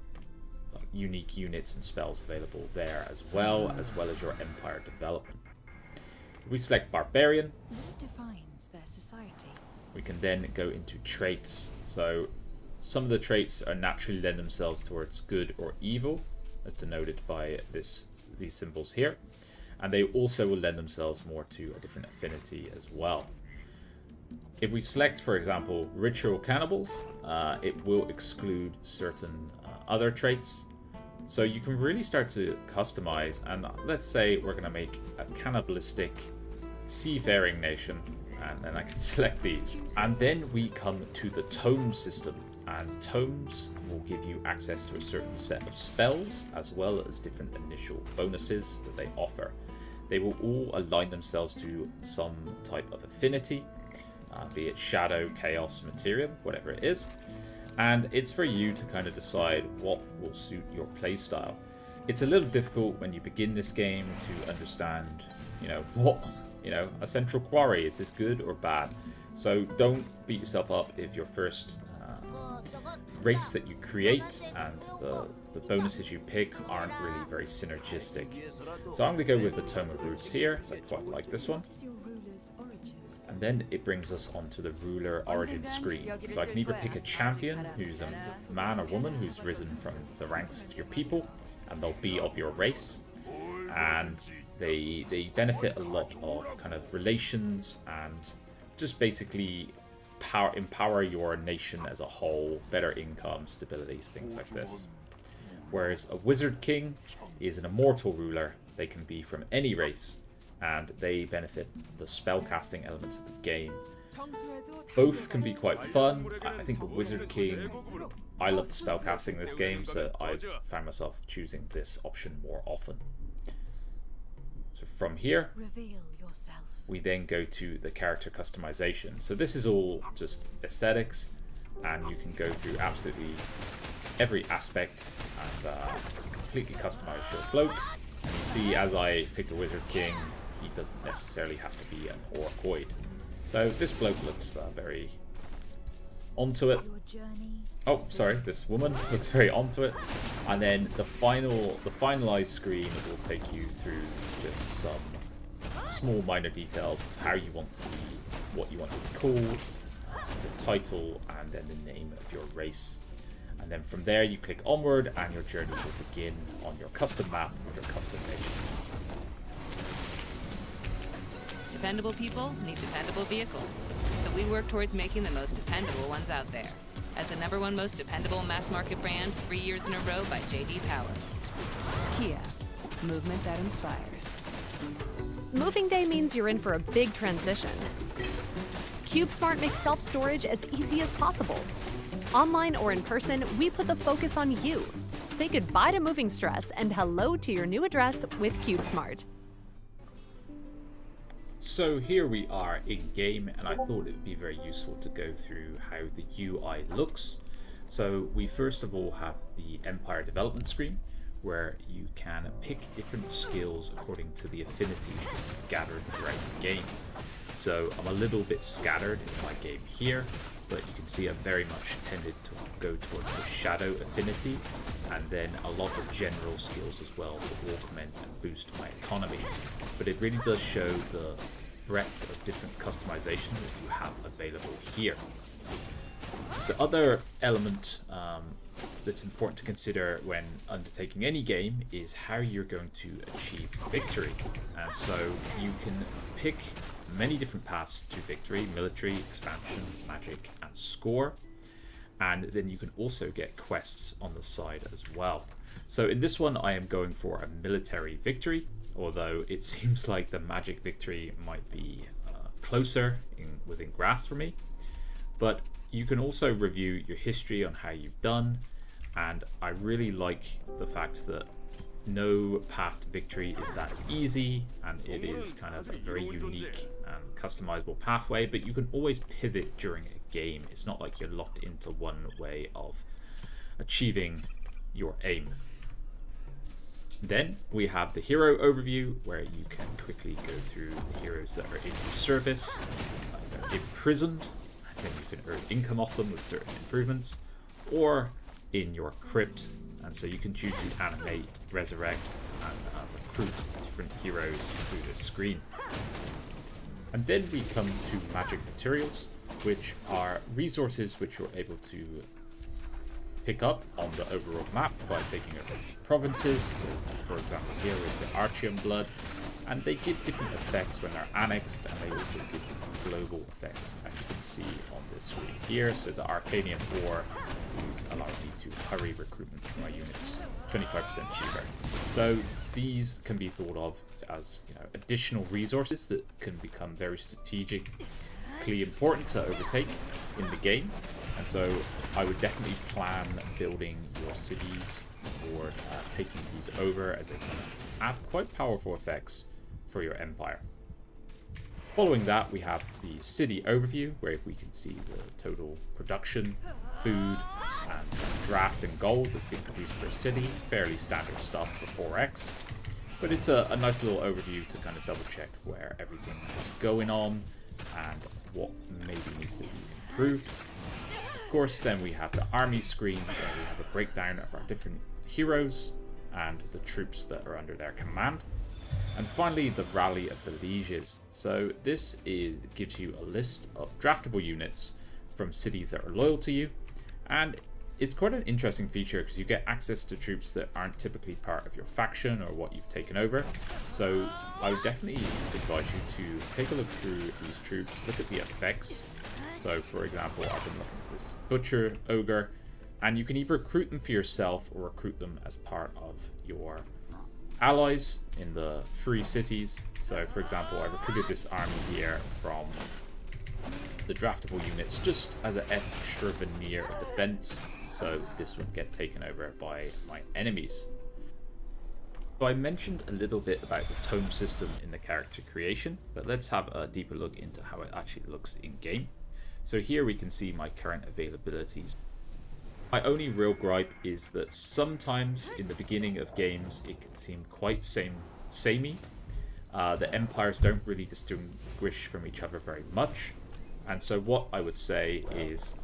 unique units and spells available there, as well as your empire development. If we select barbarian, What defines their society? we can then go into traits. So some of the traits are naturally lend themselves towards good or evil, as denoted by these symbols here, and they also will lend themselves more to a different affinity as well. If we select, for example, ritual cannibals, it will exclude certain other traits. So you can really start to customize, and let's say we're going to make a cannibalistic seafaring nation, and then I can select these. And then we come to the tome system, and tomes will give you access to a certain set of spells, as well as different initial bonuses that they offer. They will all align themselves to some type of affinity, be it shadow, chaos, material, whatever it is. And it's for you to kind of decide what will suit your playstyle. It's a little difficult when you begin this game to understand, a central quarry, is this good or bad? So don't beat yourself up if your first race that you create and the bonuses you pick aren't really very synergistic. So I'm going to go with the Tome of Roots here, so I quite like this one. What is your ruler's origin? And then it brings us onto the ruler origin screen. So I can either pick a champion who's a man or woman who's risen from the ranks of your people, and they'll be of your race. And they benefit a lot of kind of relations and just basically empower your nation as a whole, better income, stability, things like this. Whereas a wizard king is an immortal ruler. They can be from any race, and they benefit the spellcasting elements of the game. Both can be quite fun. I think the wizard king, I love the spellcasting in this game, so I found myself choosing this option more often. So from here, Reveal yourself. we then go to the character customization. So this is all just aesthetics. and you can go through absolutely every aspect and completely customize your cloak. And you see, as I pick the Wizard King, he doesn't necessarily have to be an Orcoid. So this bloke looks very onto it. Oh, sorry, this woman looks very onto it. And then the finalized screen will take you through just some small minor details of how you want to be, what you want to be called, the title, and then the name of your race. And then from there you click onward and your journey will begin on your custom map with your custom nation. Dependable people need dependable vehicles, so we work towards making the most dependable ones out there. As the #1 most dependable mass market brand 3 years in a row by J.D. Power. Kia, movement that inspires. Moving day means you're in for a big transition. CubeSmart makes self-storage as easy as possible. Online or in person, we put the focus on you. Say goodbye to moving stress and hello to your new address with CubeSmart. So here we are in game, and I thought it would be very useful to go through how the UI looks. So we first of all have the Empire development screen, where you can pick different skills according to the affinities that you've gathered throughout the game. So I'm a little bit scattered in my game here, but you can see I've very much tended to go towards the shadow affinity, and then a lot of general skills as well to augment and boost my economy. But it really does show the breadth of different customization that you have available here. The other element that's important to consider when undertaking any game is how you're going to achieve victory. And so you can pick many different paths to victory: military, expansion, magic, and score. And then you can also get quests on the side as well. So in this one I am going for a military victory, although it seems like the magic victory might be closer within grasp for me. But you can also review your history on how you've done, and I really like the fact that no path to victory is that easy, and it is kind of a very unique and customizable pathway, but you can always pivot during a game. It's not like you're locked into one way of achieving your aim. Then we have the hero overview, where you can quickly go through the heroes that are in your service, imprisoned, and then you can earn income off them with certain improvements, or in your crypt. And so you can choose to animate, resurrect, and recruit different heroes through this screen. And then we come to magic materials, which are resources which you're able to pick up on the overall map by taking over provinces. So, for example, here with the Archean blood, and they give different effects when they're annexed, and they also give global effects, as you can see on this screen here. So the Arcanian War is allowing me to hurry recruitment for my units 25% cheaper. So these can be thought of as, you know, additional resources that can become very strategically important to overtake in the game. And so I would definitely plan building your cities or taking these over, as they can add quite powerful effects for your empire. Following that, we have the city overview, where we can see the total production, food, and draft and gold that's being produced per city. Fairly standard stuff for 4X. But it's a nice little overview to kind of double check where everything is going on and what maybe needs to be improved. Of course, then we have the army screen, where we have a breakdown of our different heroes and the troops that are under their command. And finally, the Rally of the Lieges. So this gives you a list of draftable units from cities that are loyal to you, and it's quite an interesting feature because you get access to troops that aren't typically part of your faction or what you've taken over. So I would definitely advise you to take a look through these troops, look at the effects. So for example, I've been looking at this Butcher Ogre, and you can either recruit them for yourself or recruit them as part of your allies in the free cities. So for example, I recruited this army here from the draftable units just as an extra veneer of defense, so this would get taken over by my enemies. So I mentioned a little bit about the tome system in the character creation, but let's have a deeper look into how it actually looks in game. So here we can see my current availabilities. My only real gripe is that sometimes in the beginning of games it can seem quite samey. The empires don't really distinguish from each other very much, and so what I would say is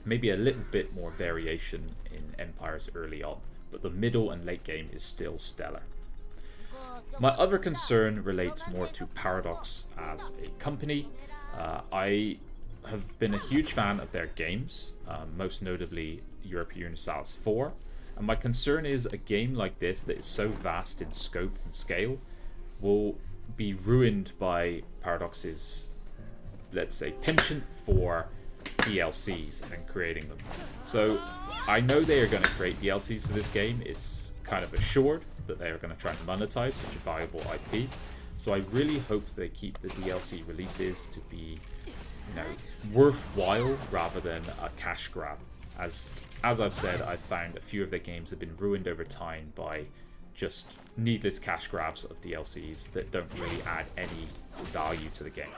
maybe a little bit more variation in empires early on, but the middle and late game is still stellar. My other concern relates more to Paradox as a company. I have been a huge fan of their games, most notably Europa Universalis 4, and my concern is a game like this that is so vast in scope and scale will be ruined by Paradox's, let's say, penchant for DLCs and creating them. So I know they are going to create DLCs for this game. It's kind of assured that they are going to try and monetize such a valuable IP. So I really hope they keep the DLC releases to be, worthwhile rather than a cash grab. As I've said, I've found a few of their games have been ruined over time by just needless cash grabs of DLCs that don't really add any value to the game.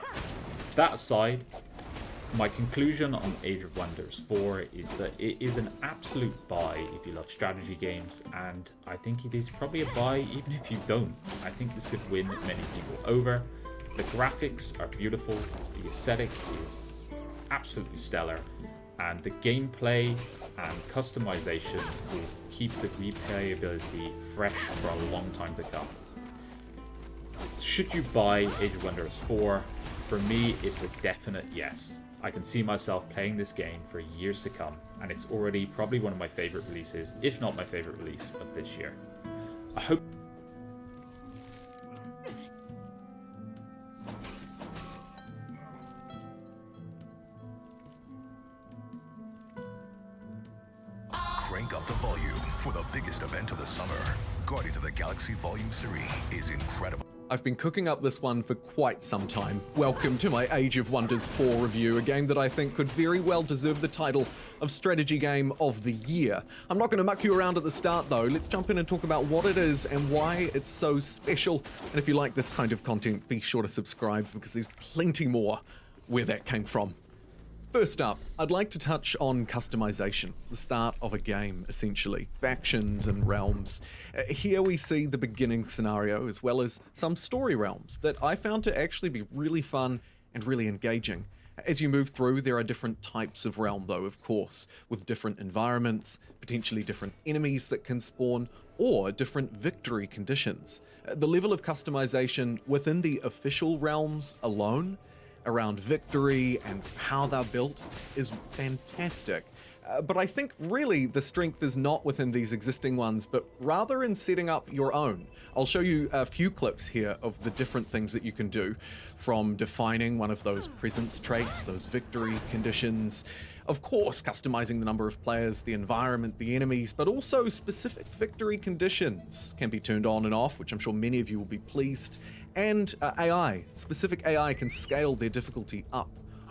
That aside, my conclusion on Age of Wonders 4 is that it is an absolute buy if you love strategy games, and I think it is probably a buy even if you don't. I think this could win many people over. The graphics are beautiful, the aesthetic is absolutely stellar, and the gameplay and customization will keep the replayability fresh for a long time to come. Should you buy Age of Wonders 4? For me, it's a definite yes. I can see myself playing this game for years to come, and it's already probably one of my favorite releases, if not my favorite release of this year. I hope Crank up the volume for the biggest event of the summer. Guardians of the Galaxy Volume 3 is incredible. I've been cooking up this one for quite some time. Welcome to my Age of Wonders 4 review, a game that I think could very well deserve the title of Strategy Game of the Year. I'm not going to muck you around at the start though. Let's jump in and talk about what it is and why it's so special. And if you like this kind of content, be sure to subscribe because there's plenty more where that came from. First up, I'd like to touch on customization, the start of a game, essentially, factions and realms. Here we see the beginning scenario as well as some story realms that I found to actually be really fun and really engaging. As you move through, there are different types of realm though, of course, with different environments, potentially different enemies that can spawn, or different victory conditions. The level of customization within the official realms alone around victory and how they're built is fantastic. But I think really the strength is not within these existing ones, but rather in setting up your own. I'll show you a few clips here of the different things that you can do, from defining one of those presence traits, those victory conditions, of course customizing the number of players, the environment, the enemies, but also specific victory conditions can be turned on and off, which I'm sure many of you will be pleased. And AI, specific AI can scale their difficulty up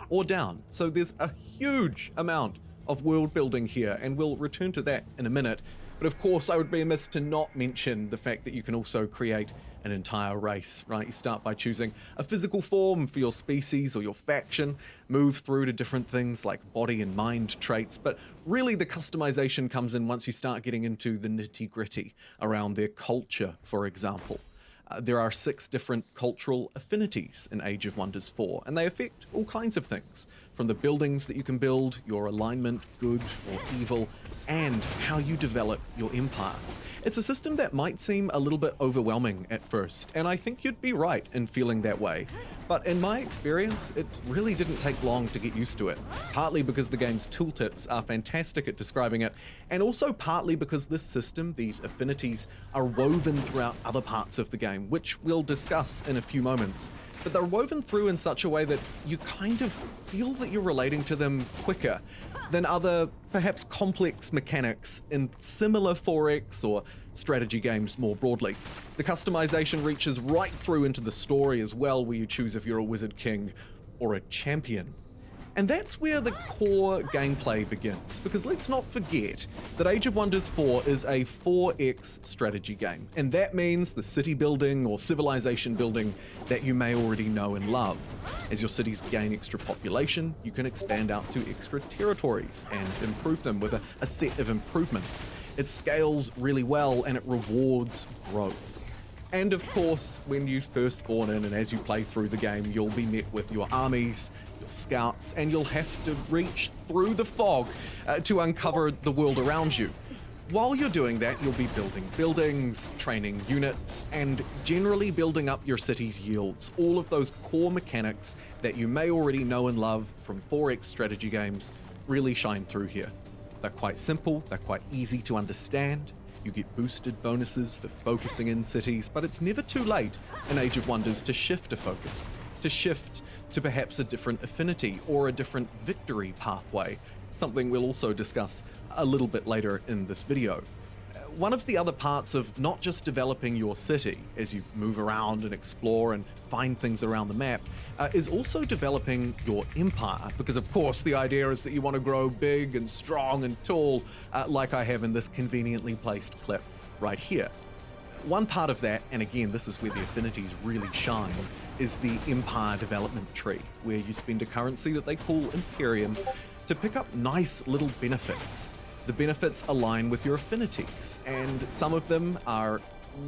or down. So there's a huge amount of world building here, and we'll return to that in a minute. But of course, I would be amiss to not mention the fact that you can also create an entire race, right? You start by choosing a physical form for your species or your faction, move through to different things like body and mind traits, but really the customization comes in once you start getting into the nitty-gritty around their culture, for example. There are 6 different cultural affinities in Age of Wonders 4, and they affect all kinds of things, from the buildings that you can build, your alignment, good or evil, and how you develop your empire. It's a system that might seem a little bit overwhelming at first, and I think you'd be right in feeling that way. But in my experience, it really didn't take long to get used to it, partly because the game's tooltips are fantastic at describing it, and also partly because this system, these affinities, are woven throughout other parts of the game, which we'll discuss in a few moments. But they're woven through in such a way that you kind of feel that you're relating to them quicker than other, perhaps complex mechanics in similar 4X or strategy games more broadly. The customization reaches right through into the story as well, where you choose if you're a wizard king or a champion. And that's where the core gameplay begins, because let's not forget that Age of Wonders 4 is a 4X strategy game, and that means the city building or civilization building that you may already know and love. As your cities gain extra population, you can expand out to extra territories and improve them with a set of improvements. It scales really well and it rewards growth. And of course, when you first spawn in and as you play through the game, you'll be met with your armies, your scouts, and you'll have to reach through the fog to uncover the world around you. While you're doing that, you'll be building buildings, training units, and generally building up your city's yields. All of those core mechanics that you may already know and love from 4X strategy games really shine through here. They're quite simple, they're quite easy to understand. You get boosted bonuses for focusing in cities, but it's never too late in Age of Wonders to shift a focus, to shift to perhaps a different affinity or a different victory pathway, something we'll also discuss a little bit later in this video. One of the other parts of not just developing your city as you move around and explore and find things around the map is also developing your empire, because of course the idea is that you want to grow big and strong and tall, like I have in this conveniently placed clip right here. One part of that, and again this is where the affinities really shine, is the empire development tree, where you spend a currency that they call Imperium to pick up nice little benefits. The benefits align with your affinities, and some of them are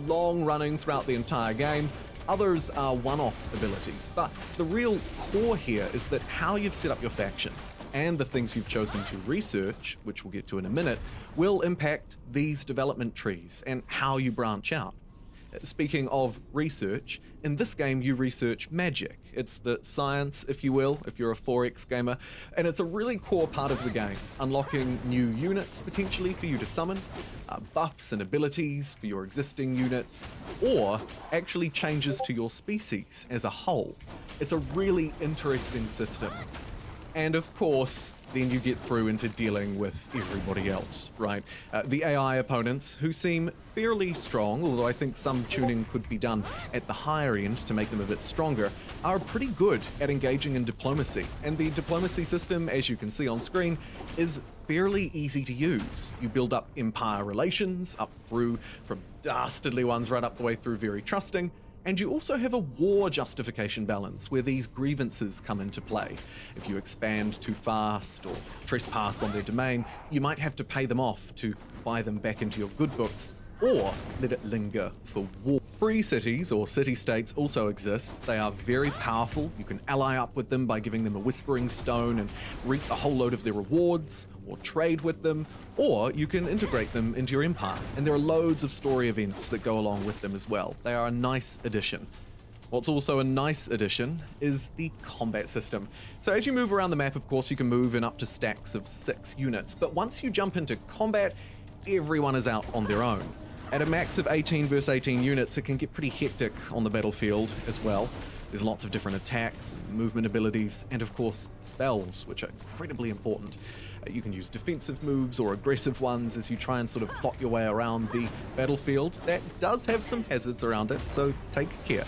long-running throughout the entire game, others are one-off abilities. But the real core here is that how you've set up your faction and the things you've chosen to research, which we'll get to in a minute, will impact these development trees and how you branch out. Speaking of research, in this game you research magic. It's the science, if you will, if you're a 4X gamer, and it's a really core part of the game, unlocking new units potentially for you to summon, buffs and abilities for your existing units, or actually changes to your species as a whole. It's a really interesting system. And of course, then you get through into dealing with everybody else, right? The AI opponents, who seem fairly strong, although I think some tuning could be done at the higher end to make them a bit stronger, are pretty good at engaging in diplomacy. And the diplomacy system, as you can see on screen, is fairly easy to use. You build up empire relations, up through from dastardly ones right up the way through very trusting. And you also have a war justification balance where these grievances come into play. If you expand too fast or trespass on their domain, you might have to pay them off to buy them back into your good books, or let it linger for war. Free cities or city-states also exist. They are very powerful. You can ally up with them by giving them a Whispering Stone and reap a whole load of their rewards, or trade with them, or you can integrate them into your empire. And there are loads of story events that go along with them as well. They are a nice addition. What's also a nice addition is the combat system. So as you move around the map, of course, you can move in up to stacks of 6 units, but once you jump into combat, everyone is out on their own. At a max of 18 versus 18 units, it can get pretty hectic on the battlefield as well. There's lots of different attacks, movement abilities, and of course, spells, which are incredibly important. You can use defensive moves or aggressive ones as you try and sort of plot your way around the battlefield. That does have some hazards around it, so take care.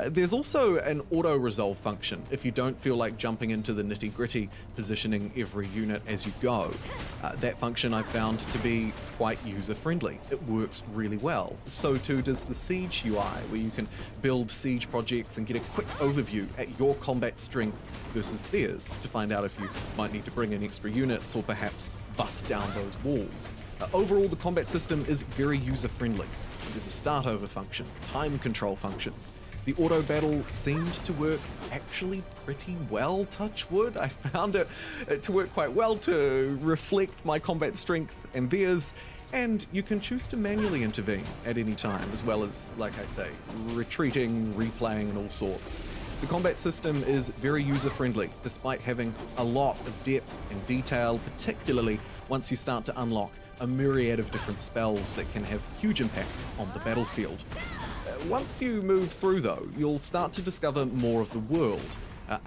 There's also an auto-resolve function if you don't feel like jumping into the nitty-gritty positioning every unit as you go. That function I've found to be quite user-friendly. It works really well. So too does the Siege UI, where you can build siege projects and get a quick overview at your combat strength versus theirs to find out if you might need to bring in extra units or perhaps bust down those walls. Overall, the combat system is very user-friendly. There's a start over function, time control functions. The auto battle seemed to work actually pretty well, touch wood. I found it to work quite well to reflect my combat strength and theirs, and you can choose to manually intervene at any time, as well as, like I say, retreating, replaying, and all sorts. The combat system is very user-friendly, despite having a lot of depth and detail, particularly once you start to unlock a myriad of different spells that can have huge impacts on the battlefield. Once you move through, though, you'll start to discover more of the world.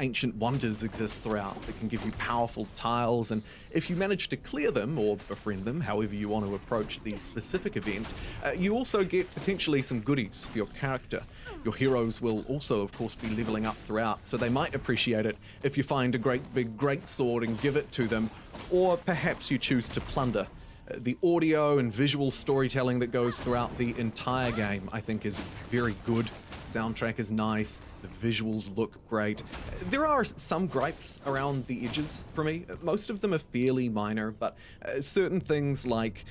Ancient wonders exist throughout that can give you powerful tiles, and if you manage to clear them or befriend them, however you want to approach the specific event, you also get potentially some goodies for your character. Your heroes will also, of course, be leveling up throughout, so they might appreciate it if you find a great big greatsword and give it to them, or perhaps you choose to plunder. The audio and visual storytelling that goes throughout the entire game, I think, is very good. Soundtrack is nice, the visuals look great. There are some gripes around the edges for me. Most of them are fairly minor, but certain things like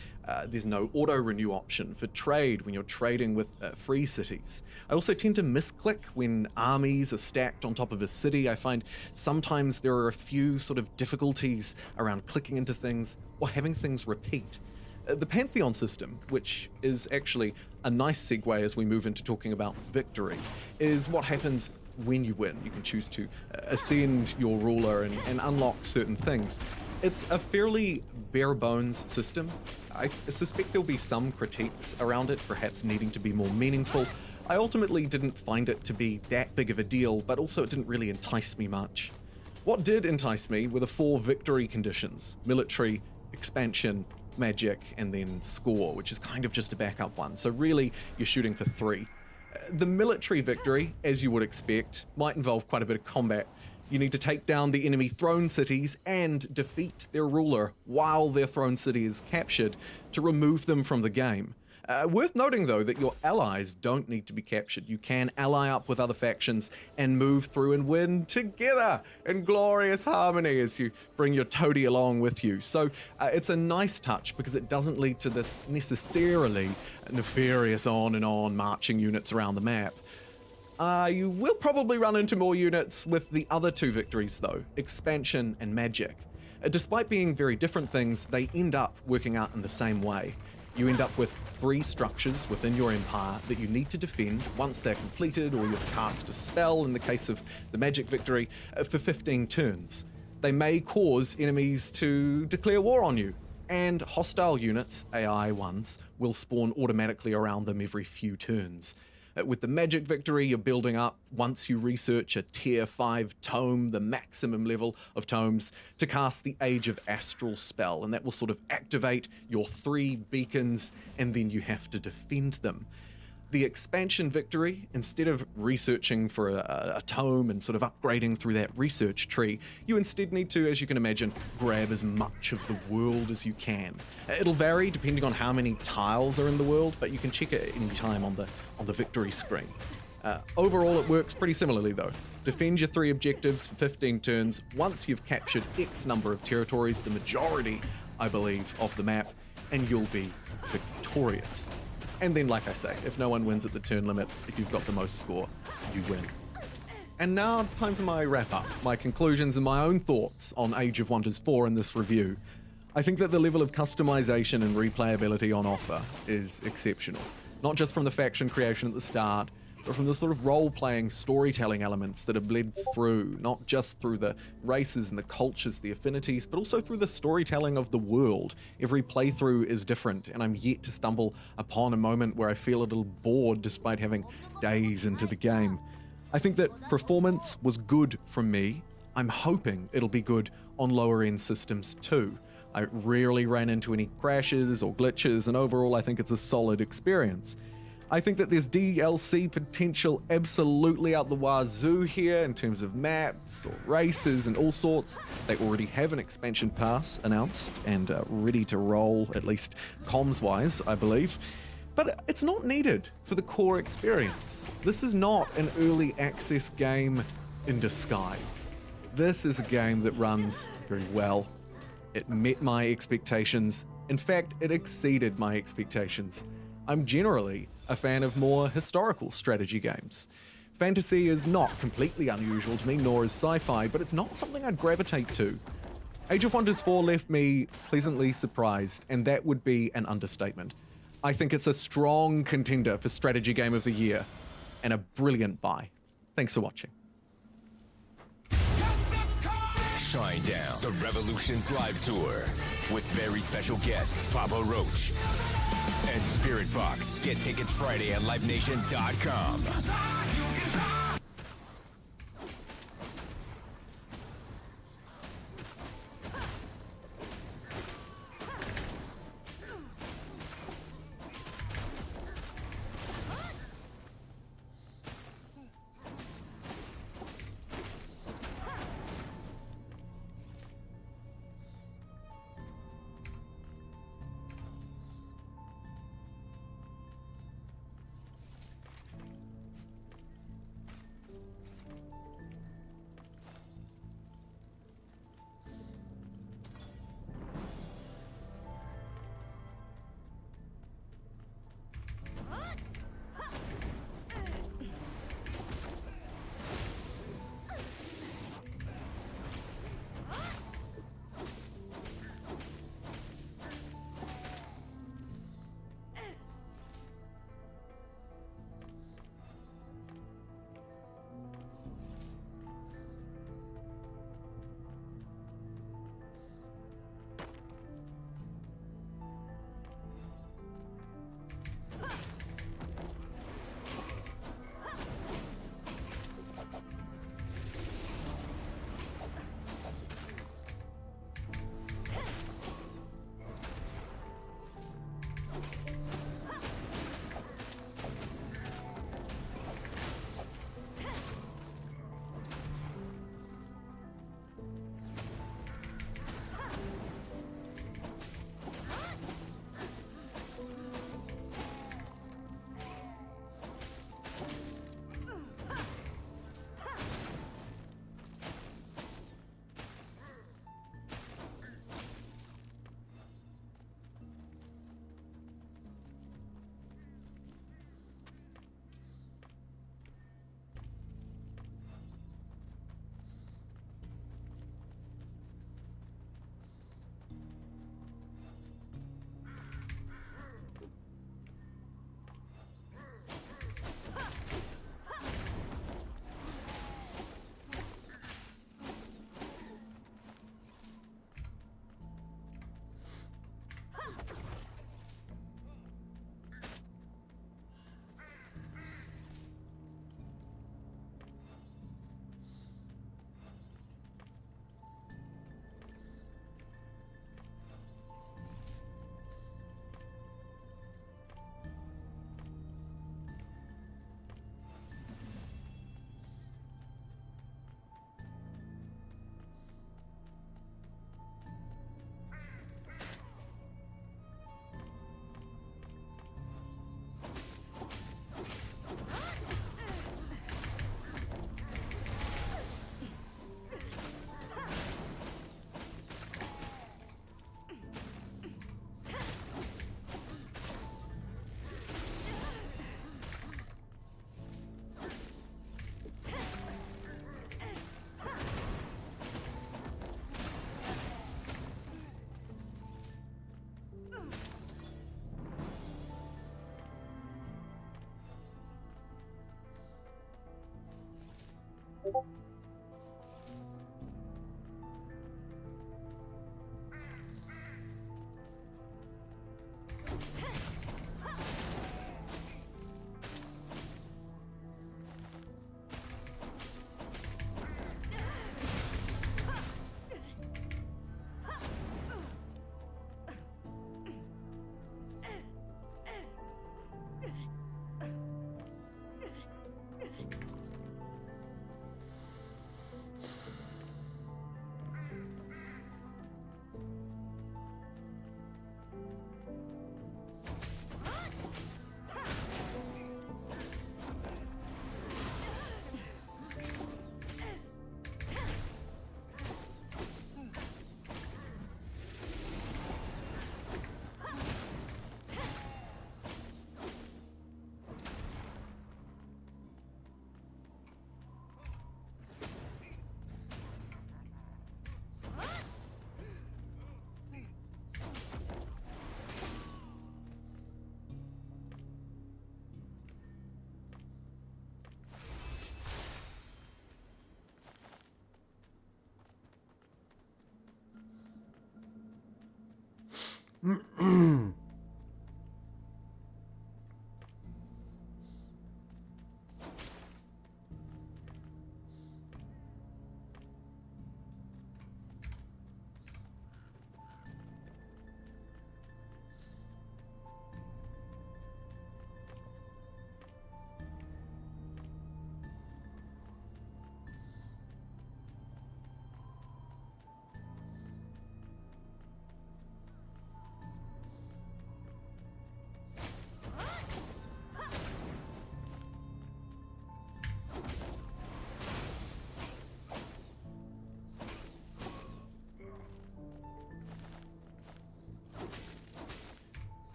there's no auto-renew option for trade when you're trading with free cities. I also tend to misclick when armies are stacked on top of a city. I find sometimes there are a few sort of difficulties around clicking into things or having things repeat. The Pantheon system, which is actually a nice segue as we move into talking about victory, is what happens when you win. You can choose to ascend your ruler and unlock certain things. It's a fairly bare bones system. I suspect there'll be some critiques around it, perhaps needing to be more meaningful. I ultimately didn't find it to be that big of a deal, but also it didn't really entice me much. What did entice me were the 4 victory conditions: military, expansion, magic, and then score, which is kind of just a backup one. So really, you're shooting for 3. The military victory, as you would expect, might involve quite a bit of combat. You need to take down the enemy throne cities and defeat their ruler while their throne city is captured to remove them from the game. Worth noting, though, that your allies don't need to be captured. You can ally up with other factions and move through and win together in glorious harmony as you bring your toady along with you. So it's a nice touch because it doesn't lead to this necessarily nefarious on and on marching units around the map. You will probably run into more units with the other 2 victories, though: expansion and magic. Despite being very different things, they end up working out in the same way. You end up with 3 structures within your empire that you need to defend once they're completed, or you've cast a spell in the case of the magic victory, for 15 turns. They may cause enemies to declare war on you, and hostile units, AI ones, will spawn automatically around them every few turns. With the magic victory, you're building up, once you research a tier 5 tome, the maximum level of tomes, to cast the Age of Astral spell, and that will sort of activate your 3 beacons, and then you have to defend them. The expansion victory, instead of researching for a tome and sort of upgrading through that research tree, you instead need to, as you can imagine, grab as much of the world as you can. It'll vary depending on how many tiles are in the world, but you can check it any time on the victory screen. Overall, it works pretty similarly, though. Defend your 3 objectives for 15 turns. Once you've captured X number of territories, the majority, I believe, of the map, and you'll be victorious. And then, like I say, if no one wins at the turn limit, if you've got the most score, you win. And now, time for my wrap-up, my conclusions and my own thoughts on Age of Wonders 4 in this review. I think that the level of customization and replayability on offer is exceptional. Not just from the faction creation at the start, but from the sort of role-playing storytelling elements that are bled through, not just through the races and the cultures, the affinities, but also through the storytelling of the world. Every playthrough is different, and I'm yet to stumble upon a moment where I feel a little bored despite having days into the game. I think that performance was good from me. I'm hoping it'll be good on lower-end systems too. I rarely ran into any crashes or glitches, and overall I think it's a solid experience. I think that there's DLC potential absolutely out the wazoo here in terms of maps or races and all sorts. They already have an expansion pass announced and ready to roll, at least comms-wise, I believe. But it's not needed for the core experience. This is not an early access game in disguise. This is a game that runs very well. It met my expectations. In fact, it exceeded my expectations. I'm generally a fan of more historical strategy games. Fantasy is not completely unusual to me, nor is sci-fi, but it's not something I'd gravitate to. Age of Wonders 4 left me pleasantly surprised, and that would be an understatement. I think it's a strong contender for Strategy Game of the Year, and a brilliant buy. Thanks for watching. Shine Down, the Revolutions live tour, with very special guests Papa Roach and Spirit Fox. Get tickets Friday at livenation.com.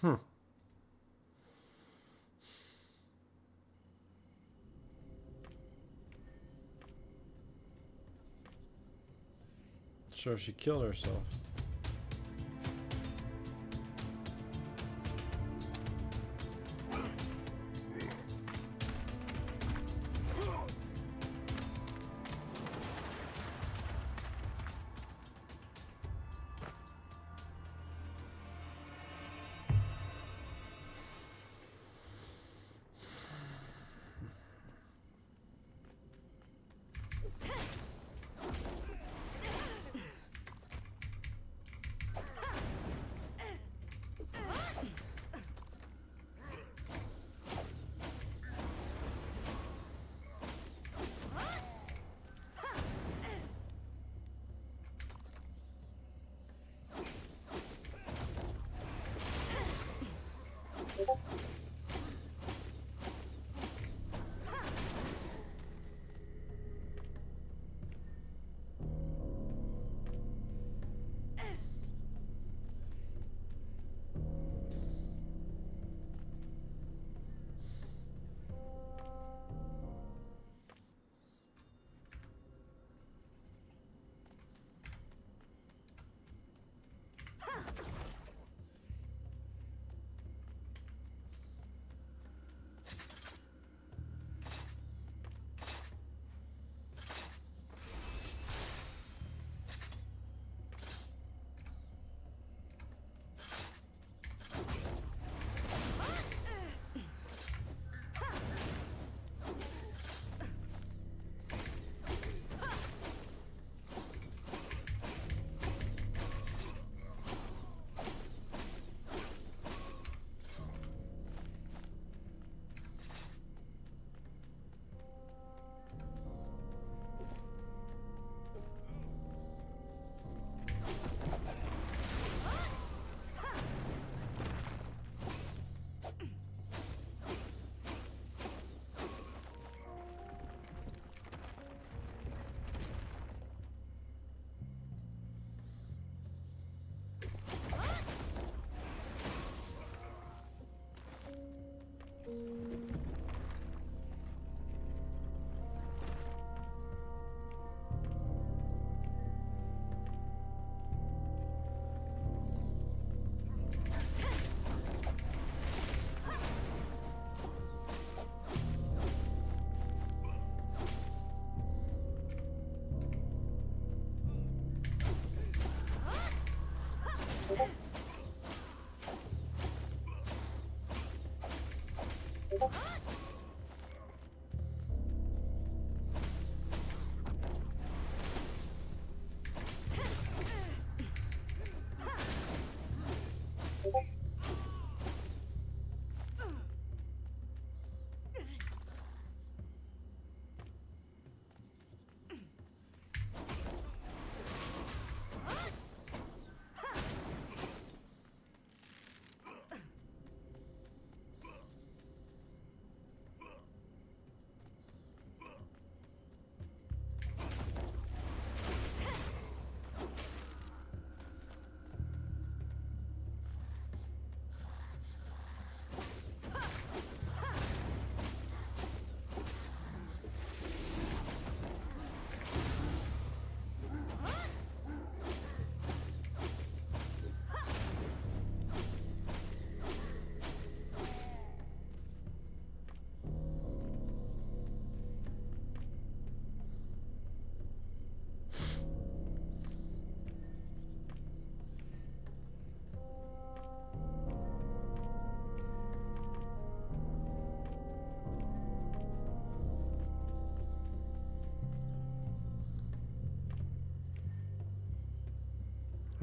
So she killed herself.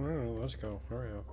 Oh, let's go. Hurry up.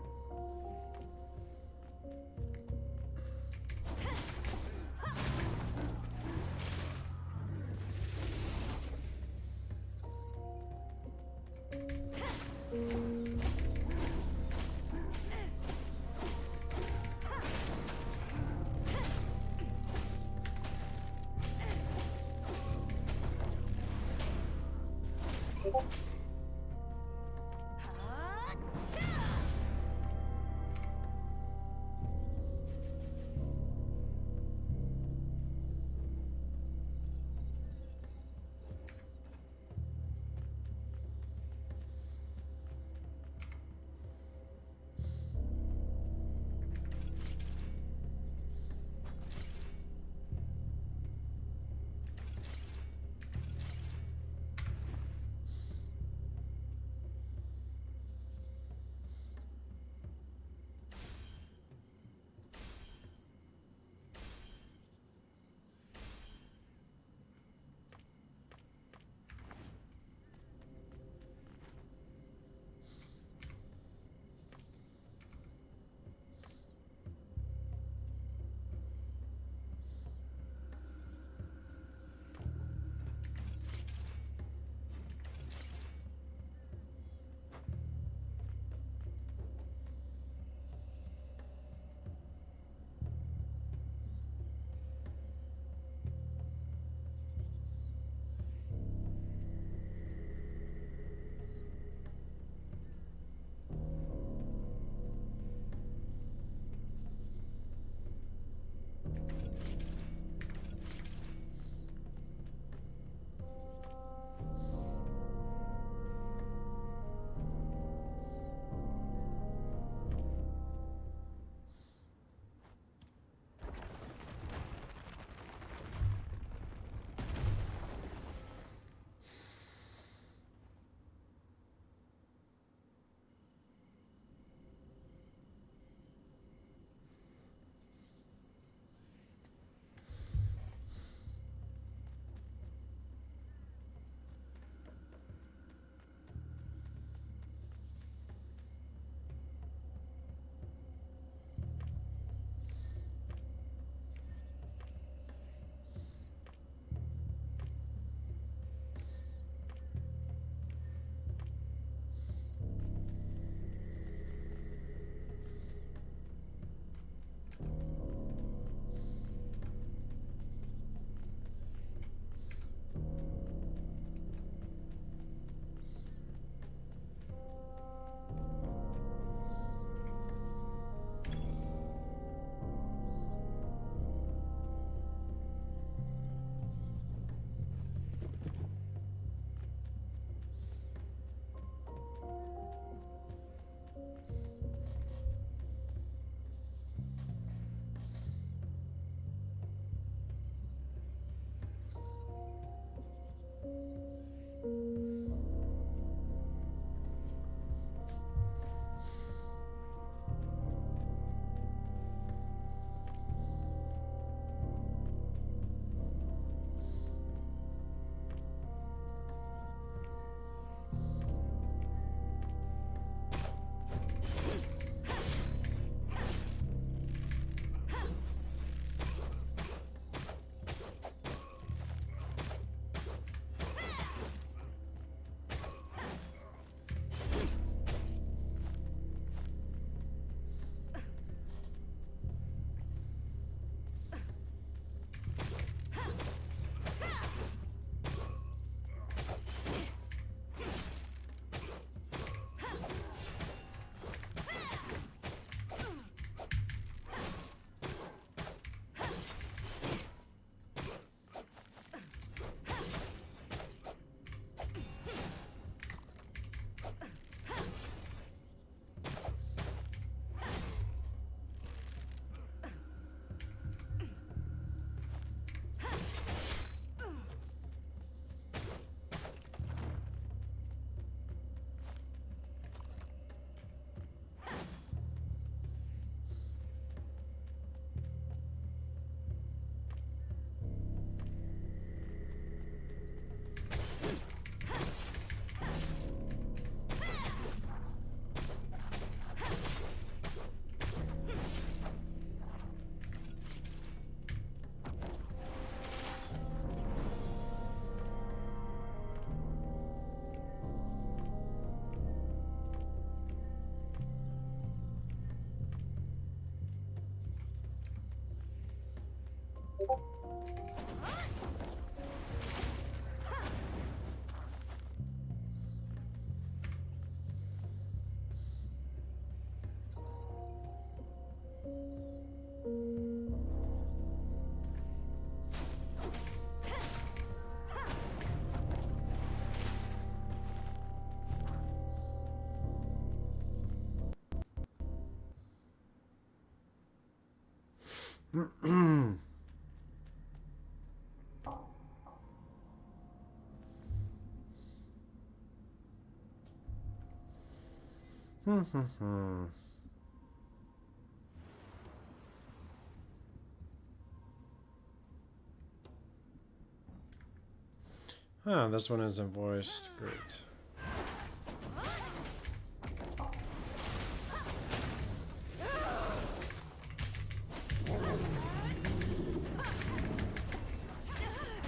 Huh, this one isn't voiced. Great.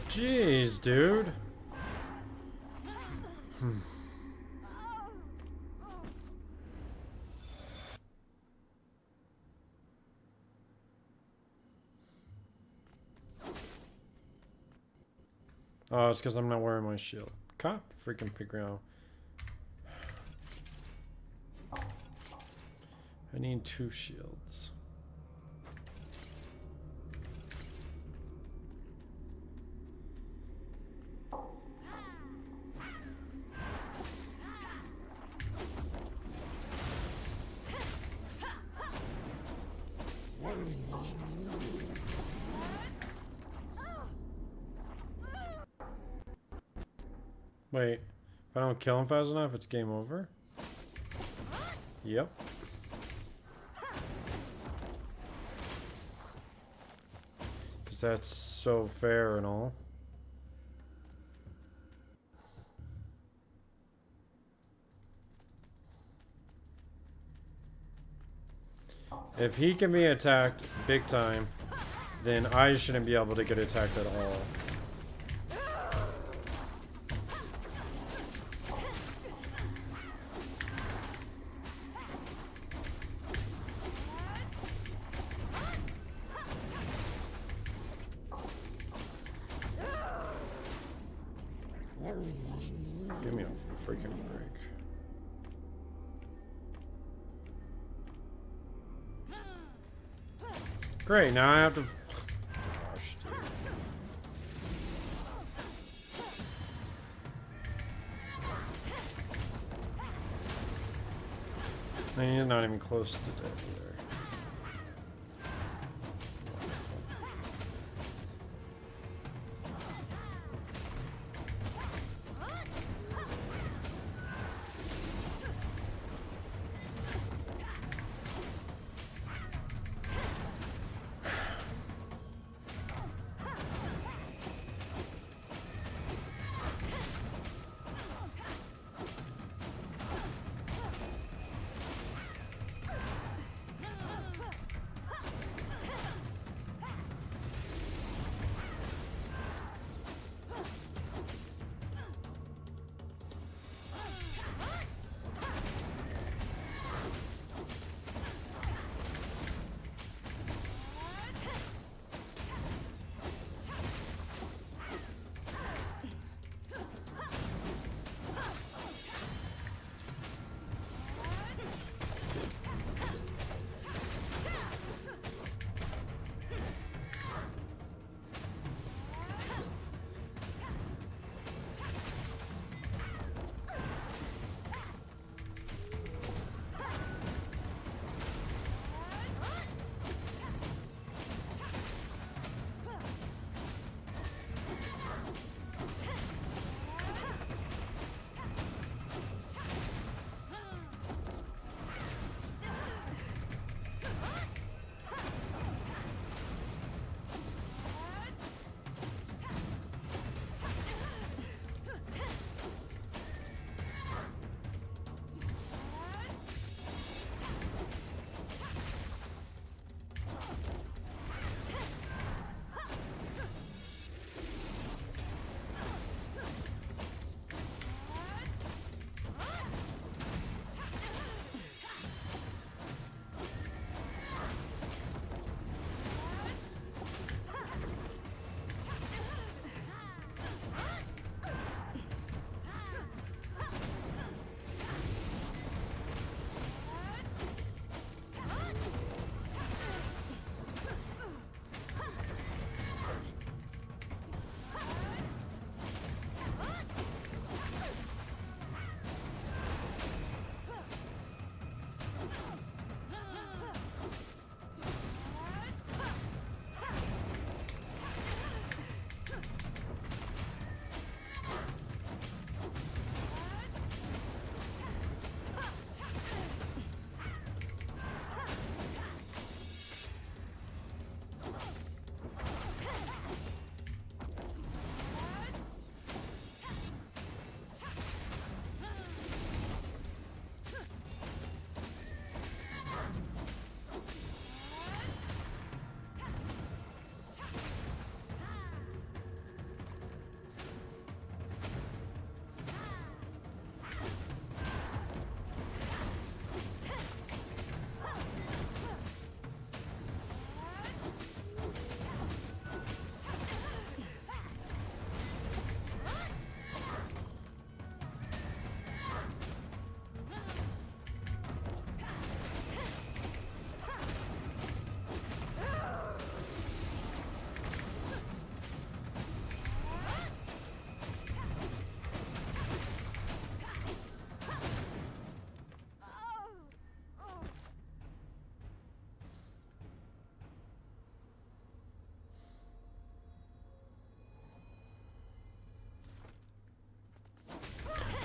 Jeez, dude. Oh, it's because I'm not wearing my shield. Cop freaking Pigrao. I need 2 shields. Wait, if I don't kill him fast enough, it's game over? Yep. Because that's so fair and all. If he can be attacked big time, then I shouldn't be able to get attacked at all. Give me a freaking break. Great, now I have to... Gosh, dude. I mean, he's not even close to death either.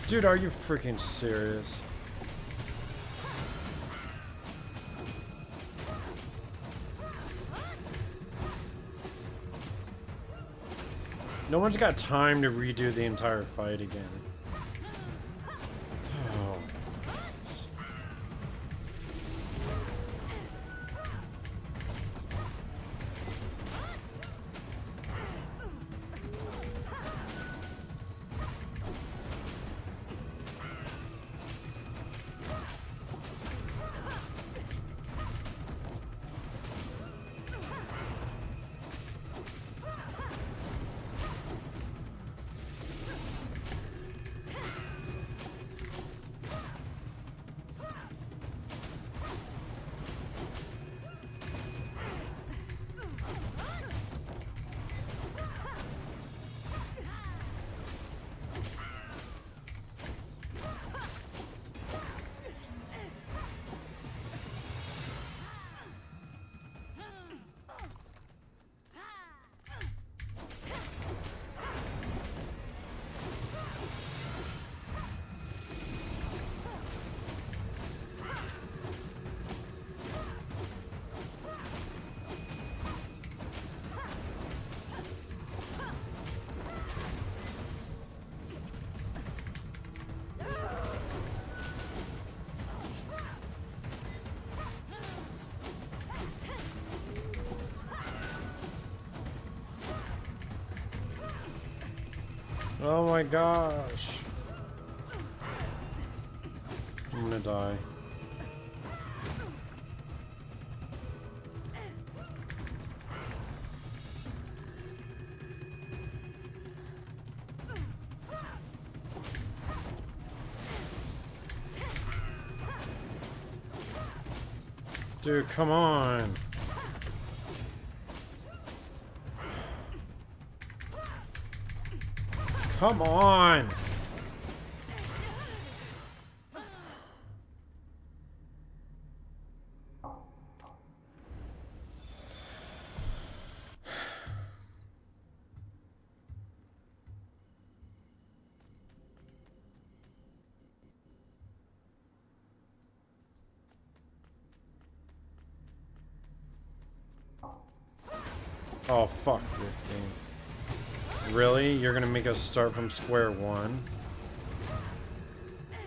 Dude, are you freaking serious? No one's got time to redo the entire fight again. Oh. Oh my gosh. I'm gonna die. Dude, come on. Come on. Oh, fuck this game. Really? You're gonna make us start from square one?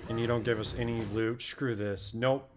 And you don't give us any loot? Screw this. Nope.